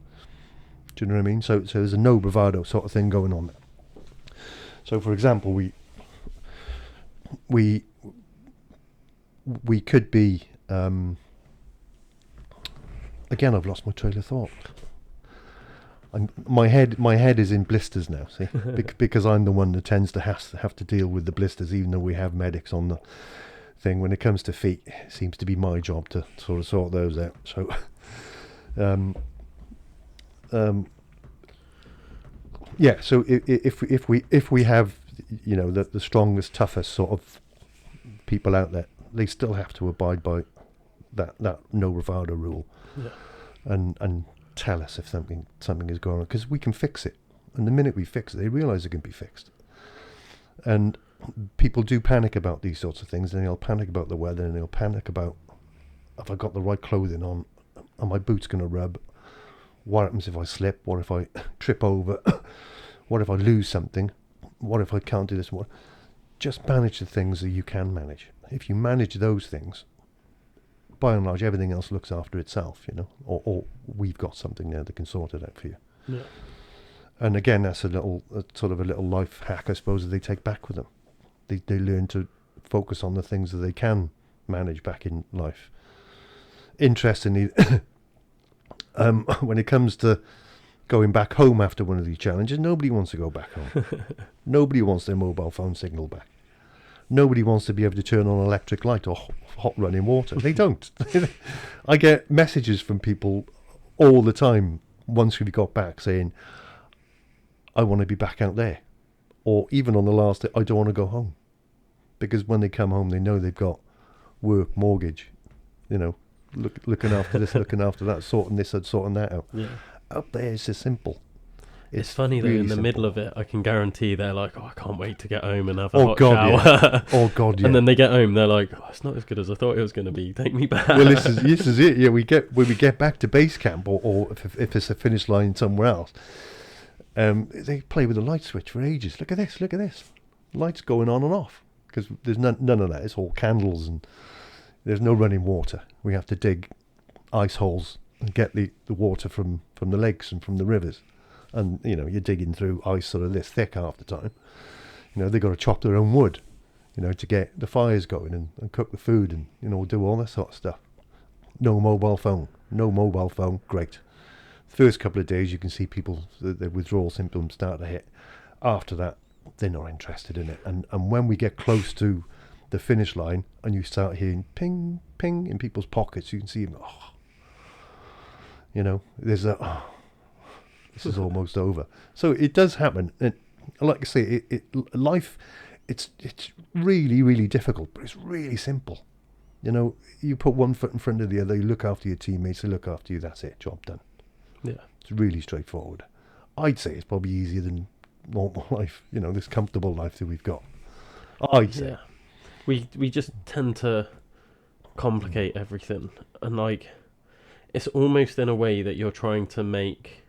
Do you know what I mean? So there's a no bravado sort of thing going on there. So for example, we could be again, I've lost my trail of thought. My head is in blisters now, see, because I'm the one that tends to have to deal with the blisters, even though we have medics on the thing. When it comes to feet, it seems to be my job to sort of sort those out. So yeah, so if we have, you know, the strongest, toughest sort of people out there, they still have to abide by that no bravado rule, and tell us if something is going on, because we can fix it. And the minute we fix it, they realise it can be fixed. And people do panic about these sorts of things, and they'll panic about the weather, and they'll panic about, have I got the right clothing on? Are my boots going to rub? What happens if I slip? What if I trip over? What if I lose something? What if I can't do this? What? Just manage the things that you can manage. If you manage those things, by and large, everything else looks after itself, you know, or we've got something there that can sort it out for you. Yeah. And again, that's a little life hack, I suppose, that they take back with them. They learn to focus on the things that they can manage back in life. Interestingly, when it comes to going back home after one of these challenges, nobody wants to go back home. Nobody wants their mobile phone signal back. Nobody wants to be able to turn on electric light or hot running water. They don't. I get messages from people all the time once we got back saying, I want to be back out there. Or even on the last day, I don't want to go home. Because when they come home, they know they've got work, mortgage, you know, looking after this, looking after that, sorting this and sorting that out. Yeah. Up there, it's just simple. It's funny though, really in the simple. middle of it, I can guarantee they're like, oh, I can't wait to get home and have a Oh hot God, shower. yeah. Oh God, yeah. And then they get home, they're like, oh, it's not as good as I thought it was going to be. Take me back. Well, this is it. Yeah, when we get back to base camp, or if it's a finish line somewhere else, they play with the light switch for ages. Look at this. Lights going on and off because there's none of that. It's all candles and there's no running water. We have to dig ice holes and get the water from the lakes and from the rivers. And, you're digging through ice sort of this thick half the time. They've got to chop their own wood, to get the fires going and cook the food and, do all that sort of stuff. No mobile phone. Great. First couple of days you can see people, the withdrawal symptoms start to hit. After that, they're not interested in it. And when we get close to the finish line and you start hearing ping, ping in people's pockets, you can see them, there's a, this is almost over. So it does happen. And like I say, life, it's really, really difficult, but it's really simple. You put one foot in front of the other, you look after your teammates, they look after you, that's it, job done. Yeah. It's really straightforward. I'd say it's probably easier than normal life, this comfortable life that we've got. I'd say. Yeah. We just tend to complicate everything. And it's almost in a way that you're trying to make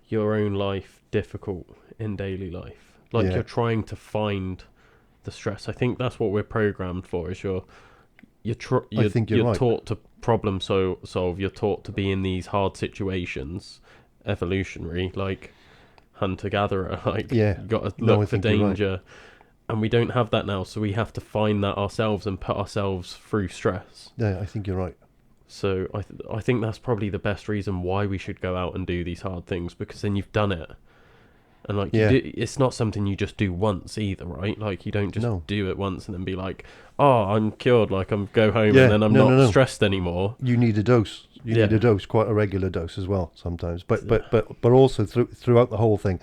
your own life difficult in daily life. You're trying to find the stress. I think that's what we're programmed for. Is you're right. taught to problem solve. You're taught to be in these hard situations, evolutionary, like hunter gatherer. You got to look for danger, right. And we don't have that now. So we have to find that ourselves and put ourselves through stress. Yeah, I think you're right. So I think that's probably the best reason why we should go out and do these hard things, because then you've done it. And it's not something you just do once either, right? You don't just do it once and then be like, oh, I'm cured, I'm go home and then I'm not stressed anymore. You need a dose. You need a dose, quite a regular dose as well sometimes. But also throughout the whole thing,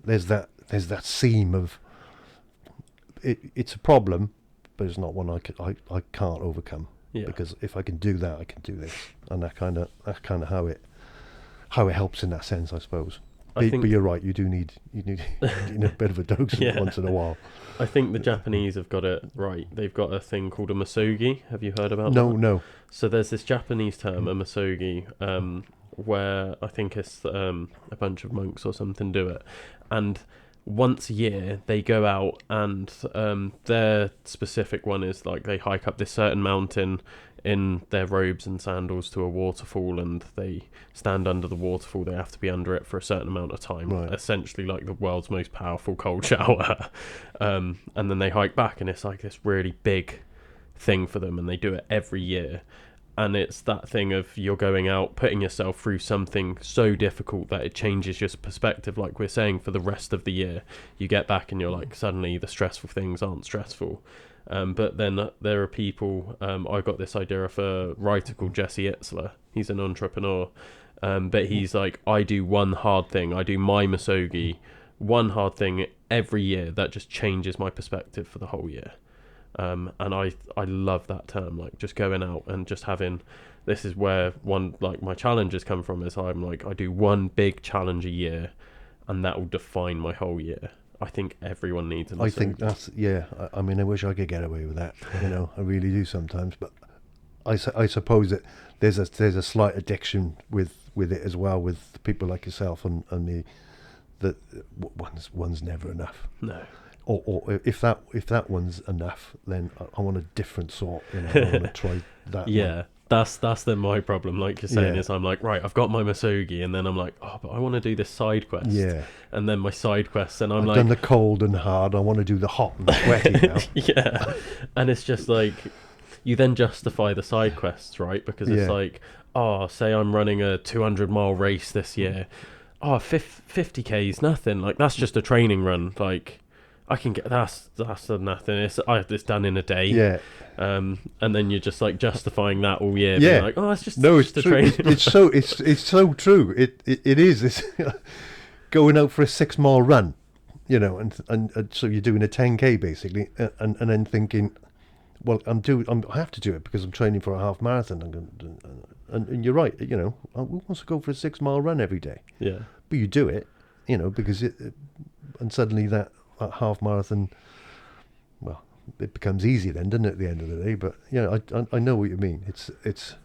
there's that seam of it's a problem, but it's not one I can't overcome. Yeah. Because if I can do that, I can do this, and that's kind of how it helps in that sense, I suppose. But you're right. You need a bit of a dose once in a while. I think the Japanese have got it right. They've got a thing called a misogi. Have you heard about that? No. So there's this Japanese term, a misogi, where I think it's a bunch of monks or something do it, and once a year they go out and their specific one is they hike up this certain mountain in their robes and sandals to a waterfall, and they stand under the waterfall. They have to be under it for a certain amount of time, right. Essentially like the world's most powerful cold shower. And then they hike back, and it's this really big thing for them, and they do it every year. And it's that thing of you're going out, putting yourself through something so difficult that it changes your perspective, like we're saying, for the rest of the year. You get back and you're suddenly the stressful things aren't stressful. But then there are people, I got this idea of a writer called Jesse Itzler. He's an entrepreneur. But he's I do one hard thing. I do my misogi, one hard thing every year that just changes my perspective for the whole year. And I love that term, just going out and just having, this is where one, my challenges come from, is I'm I do one big challenge a year and that will define my whole year. I think everyone needs an. I think that's, I mean, I wish I could get away with that, I really do sometimes, but I suppose that there's a slight addiction with it as well, with people like yourself and me, that one's never enough. No. Or if that one's enough, then I want a different sort. I want to try that. Yeah, one. that's then my problem. Like you're saying, is I'm right, I've got my misogi, and then I'm oh, but I want to do this side quest. Yeah. And then my side quest, and I've done the cold and hard. I want to do the hot and sweaty now. Yeah, and it's just you then justify the side quests, right? Because it's say I'm running a 200-mile race this year. 50k is nothing. That's just a training run. I can get that's nothing. It's done in a day. Yeah. And then you're just justifying that all year. Yeah. Being it's just it's a true. training. It's so true. It is. It's going out for a 6-mile run, and so you're doing a 10k basically, and then thinking, well, I have to do it because I'm training for a half marathon. And you're right. Who wants to go for a 6-mile run every day? Yeah. But you do it. because and suddenly that half marathon, well, it becomes easy then, doesn't it, at the end of the day? But I know what you mean. It's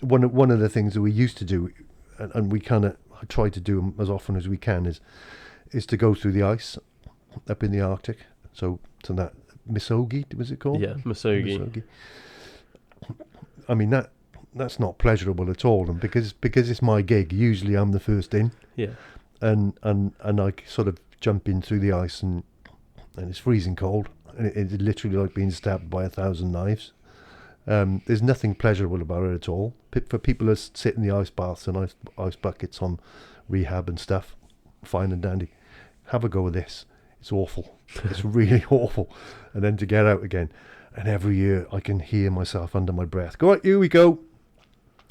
one of the things that we used to do, and we kind of try to do them as often as we can, is to go through the ice up in the Arctic. So to that Misogi, was it called? Yeah, Misogi. I mean that's not pleasurable at all, and because it's my gig, usually I'm the first in. Yeah. And I sort of jump in through the ice, and it's freezing cold, and it's literally like being stabbed by 1,000 knives. There's nothing pleasurable about it at all. For people who sit in the ice baths and ice buckets on rehab and stuff, fine and dandy. Have a go with this. It's awful. It's really awful. And then to get out again. And every year I can hear myself under my breath. Go right, here we go.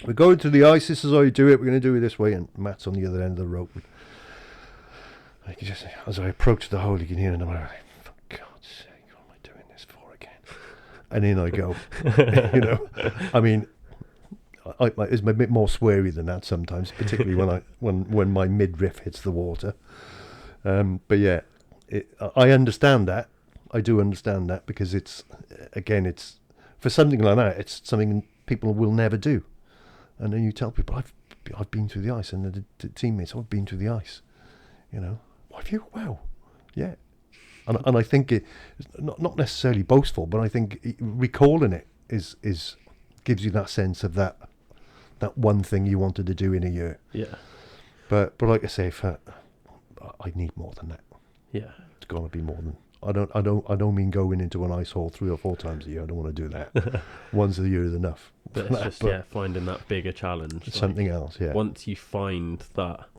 We're going to the ice. This is how you do it. We're going to do it this way. And Matt's on the other end of the rope. As I approach the hole, you can hear in the mind, for God's sake, what am I doing this for again? And in I go. I mean, it's a bit more sweary than that sometimes, particularly when my midriff hits the water. But yeah, I understand that. I do understand that, because it's for something like that, it's something people will never do. And then you tell people, I've been through the ice, and the teammates, I've been through the ice. Have you? Wow. Yeah. And I think it's not necessarily boastful, but I think recalling it is gives you that sense of that one thing you wanted to do in a year. Yeah. But like I say, I need more than that. Yeah. It's got to be more than. I don't mean going into an ice hole 3 or 4 times a year. I don't want to do that. Once a year is enough. But it's just finding that bigger challenge. Something else. Yeah. Once you find that.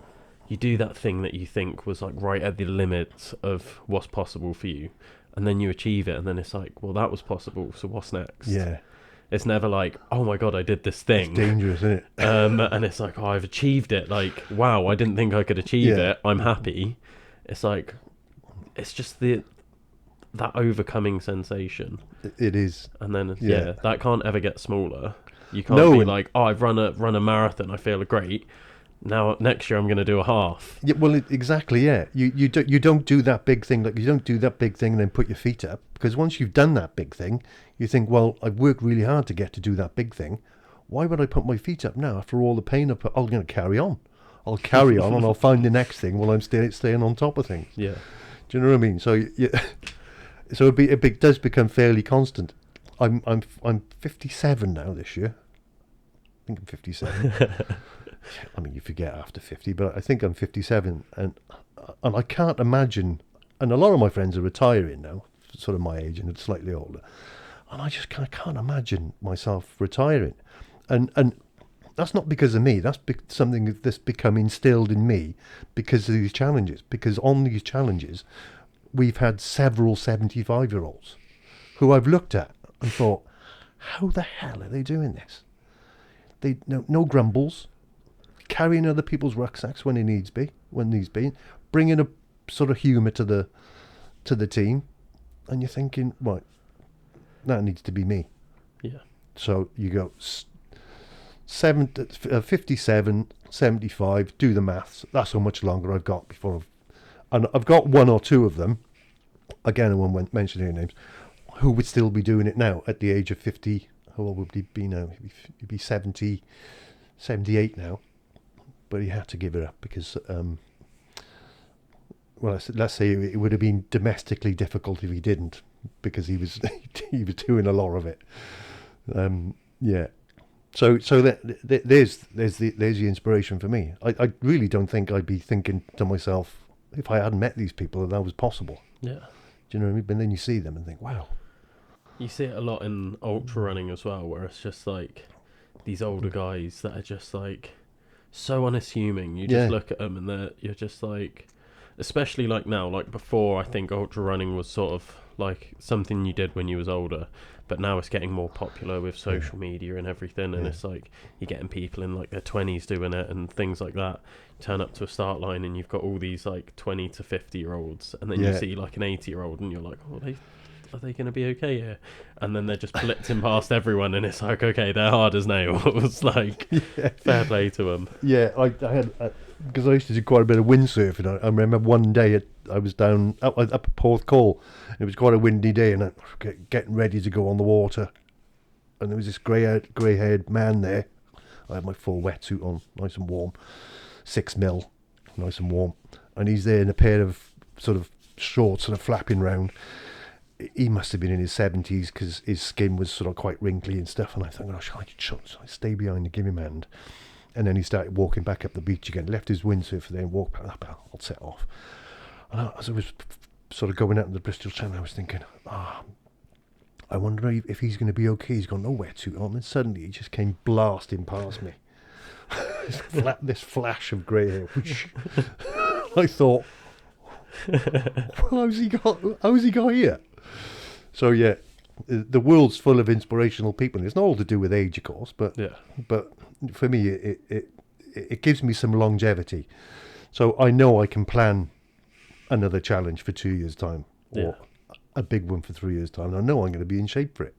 You do that thing that you think was like right at the limits of what's possible for you, and then you achieve it, and then it's like, well, that was possible, so what's next? Yeah. It's never like, oh my God, I did this thing. It's dangerous, isn't it? And it's like, oh, I've achieved it. Like, wow, I didn't think I could achieve it. I'm happy. It's like, it's just that overcoming sensation. It is. And then, that can't ever get smaller. You can't be like, oh, I've run a marathon, I feel great. Now next year I'm going to do a half. Yeah, well, exactly. Yeah, you don't do that big thing. Like, you don't do that big thing and then put your feet up, because once you've done that big thing, you think, well, I've worked really hard to get to do that big thing. Why would I put my feet up now after all the pain? I'm going to carry on. I'll carry on, and I'll find the next thing while I'm staying on top of things. Yeah. Do you know what I mean? So so it does become fairly constant. I'm 57 now this year. I think I'm 57. I mean, you forget after 50, but I think I'm 57, and I can't imagine. And a lot of my friends are retiring now, sort of my age and slightly older, and I just can't imagine myself retiring. And that's not because of me. That's something that's become instilled in me because of these challenges. Because on these challenges, we've had several 75-year-olds who I've looked at and thought, how the hell are they doing this? They no grumbles. Carrying other people's rucksacks when needs be, bringing a sort of humour to the team, and you're thinking, right, that needs to be me. Yeah. So you go 57, 75, do the maths. That's how much longer I've got before and I've got 1 or 2 of them. Again, I won't mention their names. Who would still be doing it now at the age of 50? How old would he be now? He'd be 70, 78 now. But he had to give it up because, let's say it would have been domestically difficult if he didn't, because he was doing a lot of it. Yeah. So there's the inspiration for me. I really don't think I'd be thinking to myself, if I hadn't met these people, that was possible. Yeah. Do you know what I mean? But then you see them and think, wow. You see it a lot in ultra running as well, where it's just like these older guys that are just like so unassuming. You just look at them and you're just like, especially like now, like before, I think ultra running was sort of like something you did when you was older, but now it's getting more popular with social media and everything, and it's like you're getting people in like their 20s doing it and things like that. You turn up to a start line and you've got all these like 20 to 50-year-olds, and then you see like an 80-year-old and you're like, oh, are they going to be okay here? And then they're just blitzing past everyone, and it's like, okay, they're hard as nails. Like, fair play to them. Yeah, I had because I used to do quite a bit of windsurfing. I remember one day I was down up at Porthcawl. It was quite a windy day, and I was getting ready to go on the water. And there was this grey-haired man there. I had my full wetsuit on, nice and warm, 6mm, nice and warm. And he's there in a pair of sort of shorts, sort of flapping round. He must have been in his 70s because his skin was sort of quite wrinkly and stuff. And I thought, oh, shall I stay behind and give him a hand? And then he started walking back up the beach again, left his windsurfer there and walked back up. I'll set off. And as I was sort of going out in the Bristol Channel, I was thinking, I wonder if he's going to be okay. He's got no wetsuit on. And suddenly he just came blasting past me. this flash of grey hair. I thought, how's he got here? So yeah, the world's full of inspirational people. It's not all to do with age, of course, but for me, it gives me some longevity. So I know I can plan another challenge for 2 years' time, or a big one for 3 years' time. And I know I'm going to be in shape for it,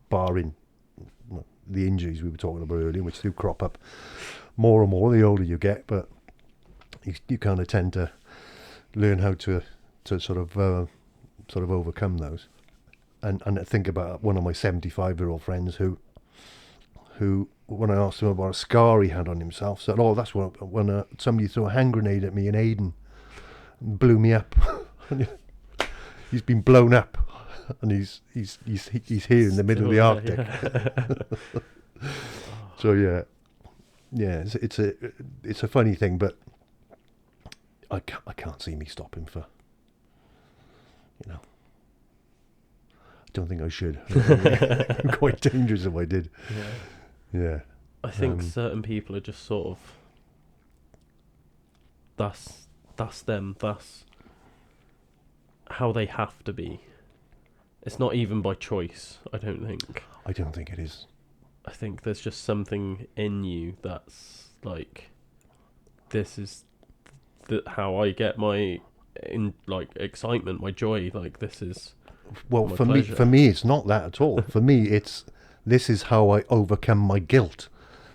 barring the injuries we were talking about earlier, which do crop up more and more the older you get. But you kind of tend to learn how to sort of overcome those. And I think about one of my 75-year-old friends who when I asked him about a scar he had on himself, said, "Oh, that's when somebody threw a hand grenade at me in Aden and blew me up." He's been blown up, and he's here in the middle of the Arctic. Yeah. So yeah, it's a funny thing, but I can't see me stopping for, I don't think I should. Quite dangerous if I did. Yeah. I think certain people are just sort of, that's them, that's how they have to be. It's not even by choice, I don't think. I don't think it is. I think there's just something in you that's like, this is how I get my excitement, my joy. Like, this is for me, it's not that at all. For me, this is how I overcome my guilt.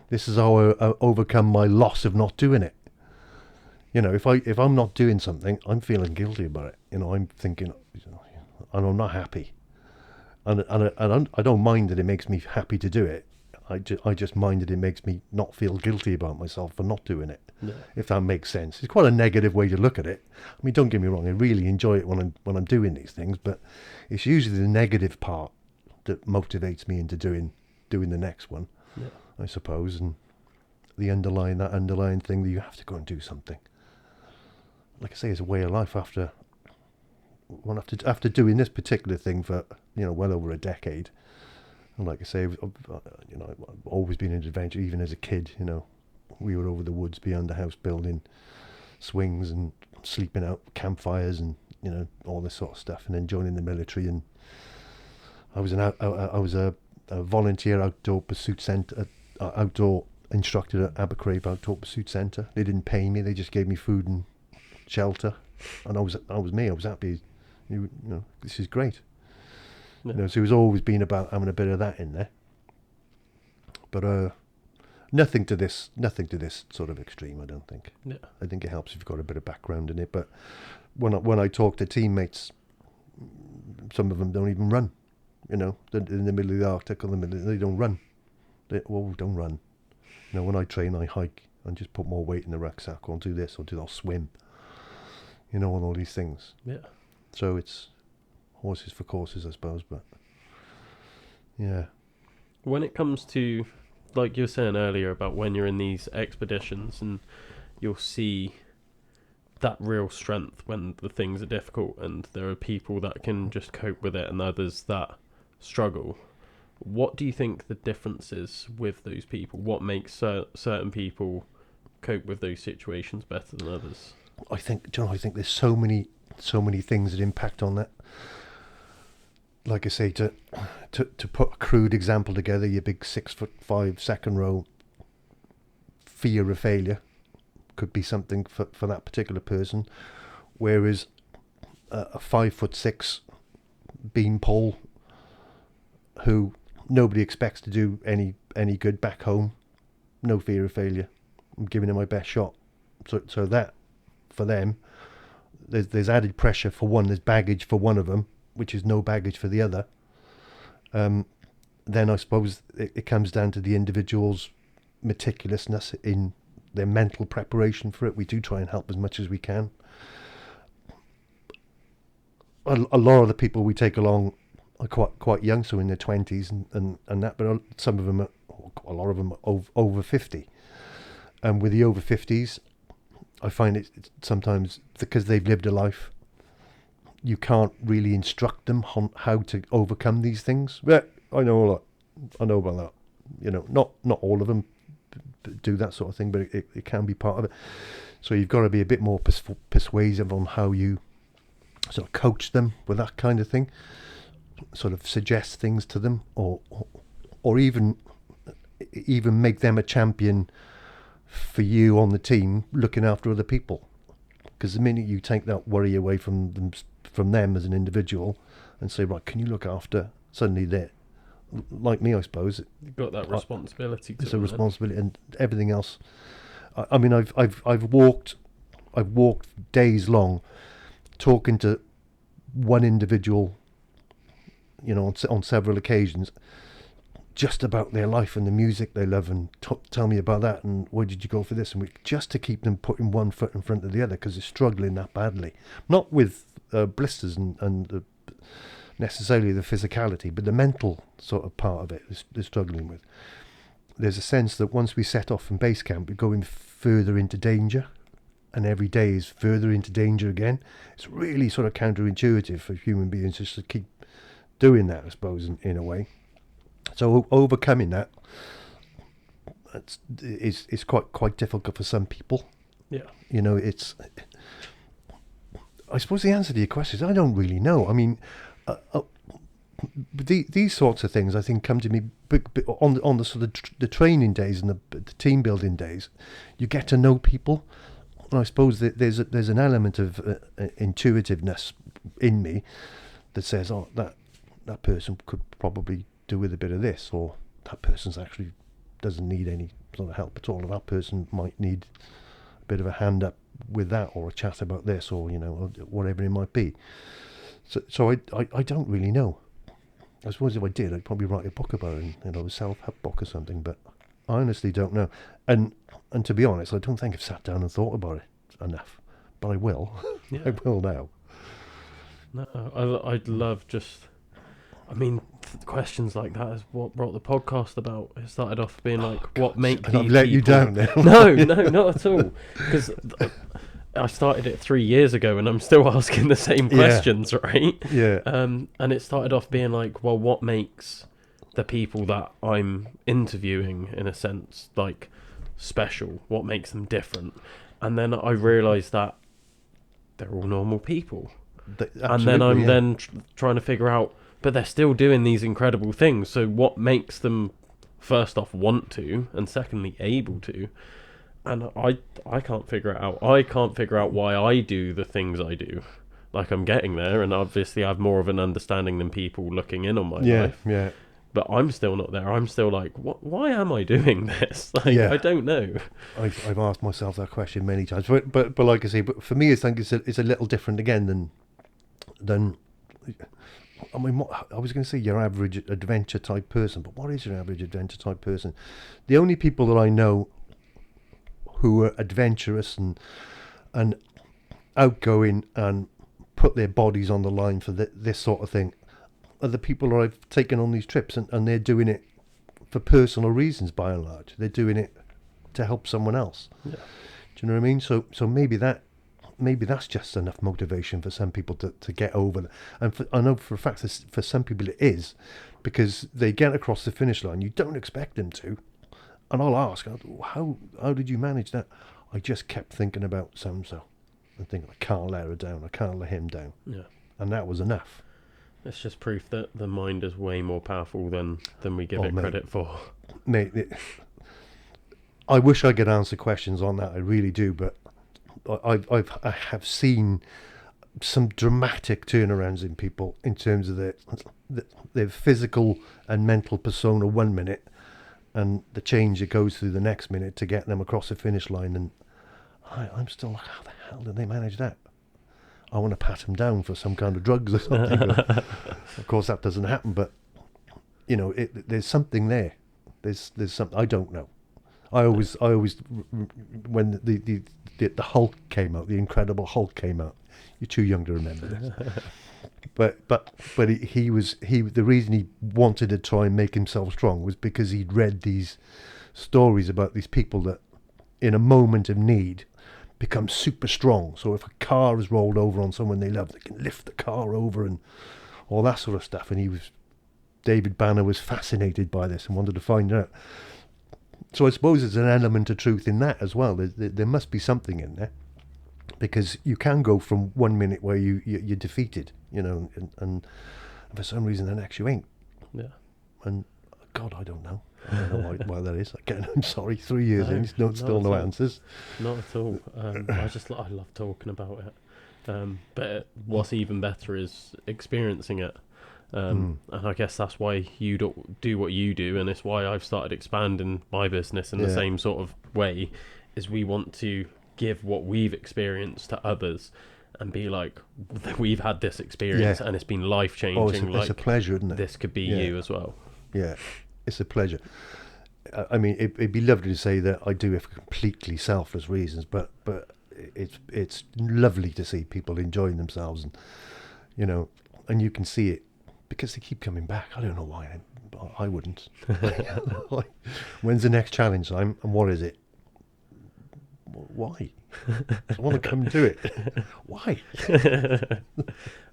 This is how I overcome my loss of not doing it. If I'm not doing something, I'm feeling guilty about it. I'm thinking, and I'm not happy. And I don't mind that it makes me happy to do it. I just mind that it makes me not feel guilty about myself for not doing it. Yeah. If that makes sense. It's quite a negative way to look at it. I mean, don't get me wrong. I really enjoy it when I'm doing these things, but it's usually the negative part that motivates me into doing the next one. Yeah. I suppose, and the underlying thing that you have to go and do something. Like I say, it's a way of life after doing this particular thing for well over a decade. And like I say, I've always been an adventure. Even as a kid, we were over the woods beyond the house building swings and sleeping out campfires and all this sort of stuff. And then joining the military, and I was a volunteer outdoor pursuit centre, outdoor instructor at Abercrave Outdoor Pursuit Centre. They didn't pay me; they just gave me food and shelter, and I was me. I was happy. This is great. Yeah. So it was always been about having a bit of that in there. But nothing to this sort of extreme, I don't think. Yeah. I think it helps if you've got a bit of background in it. But when I talk to teammates, some of them don't even run. They're in the middle of the Arctic or they don't run. Don't run. When I train, I hike and just put more weight in the rucksack, or do this, or I'll swim. And all these things. Yeah. So it's horses for courses, I suppose, but yeah. When it comes to, like you were saying earlier about when you're in these expeditions and you'll see that real strength when the things are difficult, and there are people that can just cope with it and others that struggle. What do you think the difference is with those people? What makes certain people cope with those situations better than others? I think there's so many things that impact on that. Like I say, to put a crude example together, your big 6'5" second row fear of failure could be something for that particular person, whereas a 5'6" beam pole who nobody expects to do any good back home, no fear of failure. I'm giving it my best shot. So that, for them, there's added pressure for one. There's baggage for one of them, which is no baggage for the other. Then I suppose it comes down to the individual's meticulousness in their mental preparation for it. We do try and help as much as we can. A lot of the people we take along are quite young, so in their 20s and that, but some of them, a lot of them are over 50. And with the over 50s, I find it's sometimes, because they've lived a life, you can't really instruct them on how to overcome these things. Yeah, I know about that. You know, not all of them do that sort of thing, but it can be part of it. So you've got to be a bit more persuasive on how you sort of coach them with that kind of thing, sort of suggest things to them, or even make them a champion for you on the team, looking after other people. Because the minute you take that worry away from them as an individual and say, right, can you look after, suddenly they're like me, I suppose. You've got that responsibility. It's a responsibility, and everything else. I mean, I've walked days long talking to one individual, you know, on several occasions, just about their life and the music they love, and tell me about that, and where did you go for this, and just to keep them putting one foot in front of the other, because they're struggling that badly. Not with blisters and necessarily the physicality, but the mental sort of part of it they're struggling with. There's a sense that once we set off from base camp, we're going further into danger, and every day is further into danger again. It's really sort of counterintuitive for human beings just to keep doing that, I suppose, in a way. So overcoming that is quite difficult for some people. Yeah. You know, I suppose the answer to your question is I don't really know. I mean, these sorts of things I think come to me on the sort of the training days and the team building days. You get to know people, and I suppose that there's an element of intuitiveness in me that says, oh, that person could probably do with a bit of this, or that person's actually doesn't need any sort of help at all, or that person might need a bit of a hand up with that, or a chat about this, or, you know, whatever it might be. So I don't really know. I suppose if I did, I'd probably write a book about it, you know, a self-help book or something, but I honestly don't know. And to be honest, I don't think I've sat down and thought about it enough, but I will. Yeah. I will now. No, I'd love just... I mean, questions like that is what brought the podcast about. It started off being like, what make these I've let you down there. No, not at all. Because I started it 3 years ago and I'm still asking the same questions, right? Yeah. And it started off being like, well, what makes the people that I'm interviewing, in a sense, like, special? What makes them different? And then I realised that they're all normal people. And then I'm trying to figure out, but they're still doing these incredible things. So what makes them, first off, want to, and secondly, able to? And I can't figure it out. I can't figure out why I do the things I do. Like, I'm getting there, and obviously I have more of an understanding than people looking in on my life. Yeah. But I'm still not there. I'm still like, why am I doing this? Like, I don't know. I've asked myself that question many times. But like I say, but for me, I think it's a little different again than I mean, I was going to say your average adventure type person, but what is your average adventure type person? The only people that I know who are adventurous and outgoing and put their bodies on the line for this sort of thing are the people that I've taken on these trips, and they're doing it for personal reasons by and large. They're doing it to help someone else. Yeah. Do you know what I mean? So maybe that's just enough motivation for some people to get over that. And I know for a fact that for some people it is, because they get across the finish line. You don't expect them to. And I'll ask, how did you manage that? I just kept thinking about so-and-so and thinking, I can't let her down. I can't let him down. Yeah. And that was enough. It's just proof that the mind is way more powerful than we give it credit for. Mate, I wish I could answer questions on that. I really do, but I have seen some dramatic turnarounds in people in terms of their physical and mental persona 1 minute, and the change that goes through the next minute to get them across the finish line. And I'm still like, how the hell did they manage that? I want to pat him down for some kind of drugs or something. But of course, that doesn't happen. But there's something there. There's something I don't know. I always when the Hulk came out, the Incredible Hulk came out. You're too young to remember this. But the reason he wanted to try and make himself strong was because he'd read these stories about these people that, in a moment of need, become super strong. So if a car is rolled over on someone they love, they can lift the car over and all that sort of stuff. And David Banner was fascinated by this and wanted to find out. So I suppose there's an element of truth in that as well. There must be something in there, because you can go from 1 minute where you're defeated, and for some reason the next you ain't. Yeah. And God, I don't know. I don't know why that is. Again, I'm sorry. 3 years in, still no answers. Not at all. I love talking about it. But what's even better is experiencing it. And I guess that's why you do what you do, and it's why I've started expanding my business in the same sort of way. Is we want to give what we've experienced to others and be like, we've had this experience and it's been life changing. It's a pleasure, isn't it? This could be you as well. Yeah, it's a pleasure. I mean, it'd be lovely to say that I do it for completely selfless reasons, but it's lovely to see people enjoying themselves, and and you can see it because they keep coming back. I don't know why. I wouldn't. When's the next challenge time, and what is it? Why? I want to come do it. Why?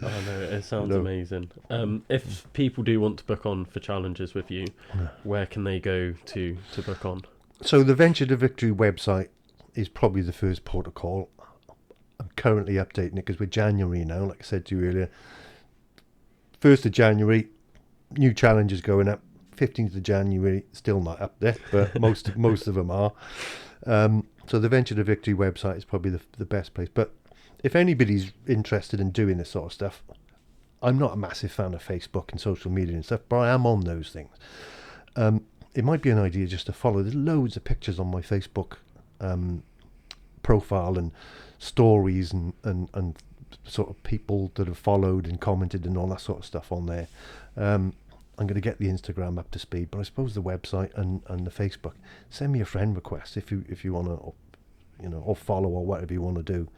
Oh no, it sounds amazing. If people do want to book on for challenges with you, where can they go to book on? So the Venture to Victory website is probably the first port of call. I'm currently updating it because we're January now, like I said to you earlier. 1st of January, new challenges going up. 15th of January, still not up there, but most of them are. So the Venture to Victory website is probably the best place. But if anybody's interested in doing this sort of stuff, I'm not a massive fan of Facebook and social media and stuff, but I am on those things. It might be an idea just to follow. There's loads of pictures on my Facebook profile and stories and sort of people that have followed and commented and all that sort of stuff on there. I'm going to get the Instagram up to speed, but I suppose the website and the Facebook. Send me a friend request if you want to, or follow or whatever you want to do,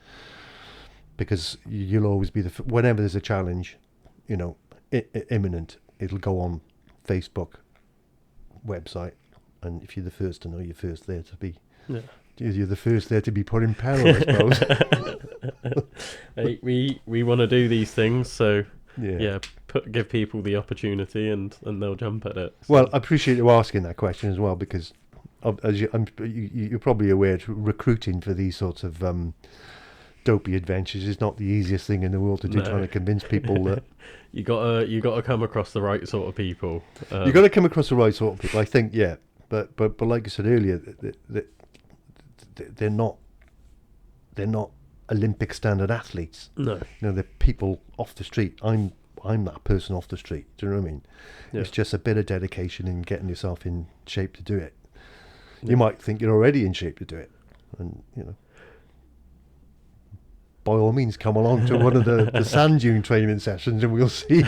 because you'll always be whenever there's a challenge, imminent, it'll go on Facebook, website, and if you're the first to know, you're first there to be. Yeah. You're the first there to be put in peril, I suppose. Hey, we want to do these things, so. Yeah, give people the opportunity and they'll jump at it. So. Well, I appreciate you asking that question as well, because as you're probably aware, recruiting for these sorts of dopey adventures is not the easiest thing in the world to do. Trying to convince people that you gotta come across the right sort of people. You got to come across the right sort of people. I think, but like I said earlier, they're not Olympic standard athletes. No, they're people off the street. I'm that person off the street. Do you know what I mean? Yeah. It's just a bit of dedication and getting yourself in shape to do it. Yeah. You might think you're already in shape to do it, and by all means, come along to one of the sand dune training sessions, and we'll see.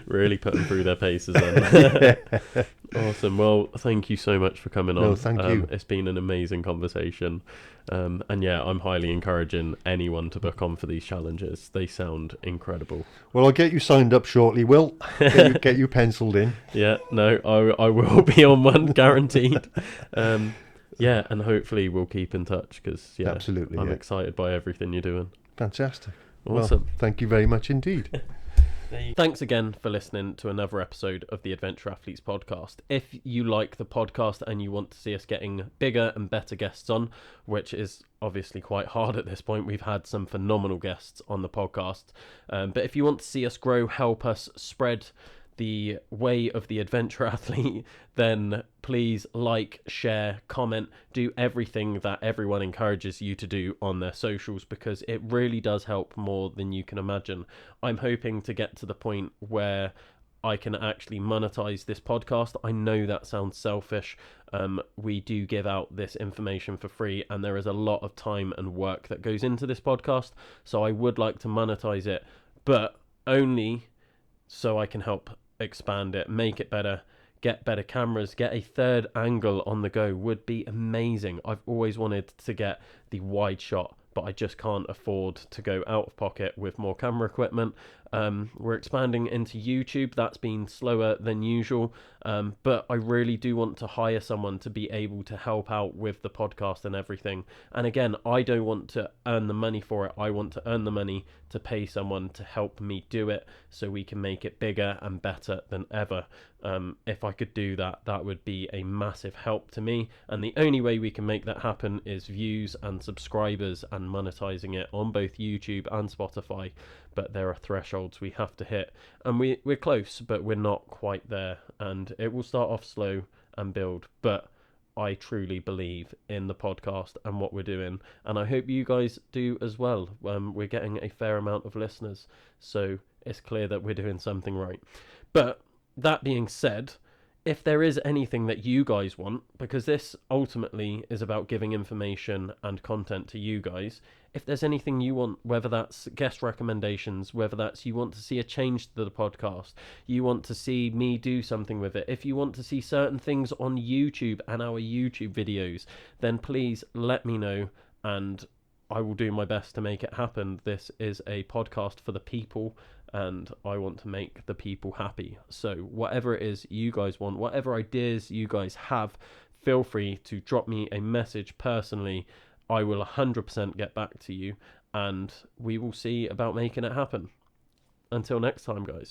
Really put them through their paces then. Yeah. Awesome. Well, thank you so much for coming on. No, thank you. It's been an amazing conversation. And yeah, I'm highly encouraging anyone to book on for these challenges. They sound incredible. Well, I'll get you signed up shortly, Will. Get you penciled in. Yeah, no, I will be on one, guaranteed. Yeah, and hopefully we'll keep in touch because, absolutely, I'm excited by everything you're doing. Fantastic. Awesome. Well, thank you very much indeed. Thanks again for listening to another episode of the Adventure Athletes podcast. If you like the podcast and you want to see us getting bigger and better guests on, which is obviously quite hard at this point, we've had some phenomenal guests on the podcast. But if you want to see us grow, help us spread the way of the adventure athlete, then please like, share, comment, do everything that everyone encourages you to do on their socials, because it really does help more than you can imagine. I'm hoping to get to the point where I can actually monetize this podcast. I know that sounds selfish. We do give out this information for free, and there is a lot of time and work that goes into this podcast. So I would like to monetize it, but only so I can help expand it, make it better, get better cameras, get a third angle on the go would be amazing. I've always wanted to get the wide shot, but I just can't afford to go out of pocket with more camera equipment. We're expanding into YouTube. That's been slower than usual, but I really do want to hire someone to be able to help out with the podcast and everything. And again, I don't want to earn the money for it. I want to earn the money to pay someone to help me do it so we can make it bigger and better than ever. If I could do that, that would be a massive help to me. And the only way we can make that happen is views and subscribers and monetizing it on both YouTube and Spotify. But there are thresholds we have to hit, and we're close, but we're not quite there. And it will start off slow and build, but I truly believe in the podcast and what we're doing, and I hope you guys do as well. We're getting a fair amount of listeners, so it's clear that we're doing something right. But that being said, if there is anything that you guys want, because this ultimately is about giving information and content to you guys, if there's anything you want, whether that's guest recommendations, whether that's you want to see a change to the podcast, you want to see me do something with it, if you want to see certain things on YouTube and our YouTube videos, then please let me know, and I will do my best to make it happen. This is a podcast for the people, and I want to make the people happy. So whatever it is you guys want, whatever ideas you guys have, feel free to drop me a message personally. I will 100% get back to you, and we will see about making it happen. Until next time, guys.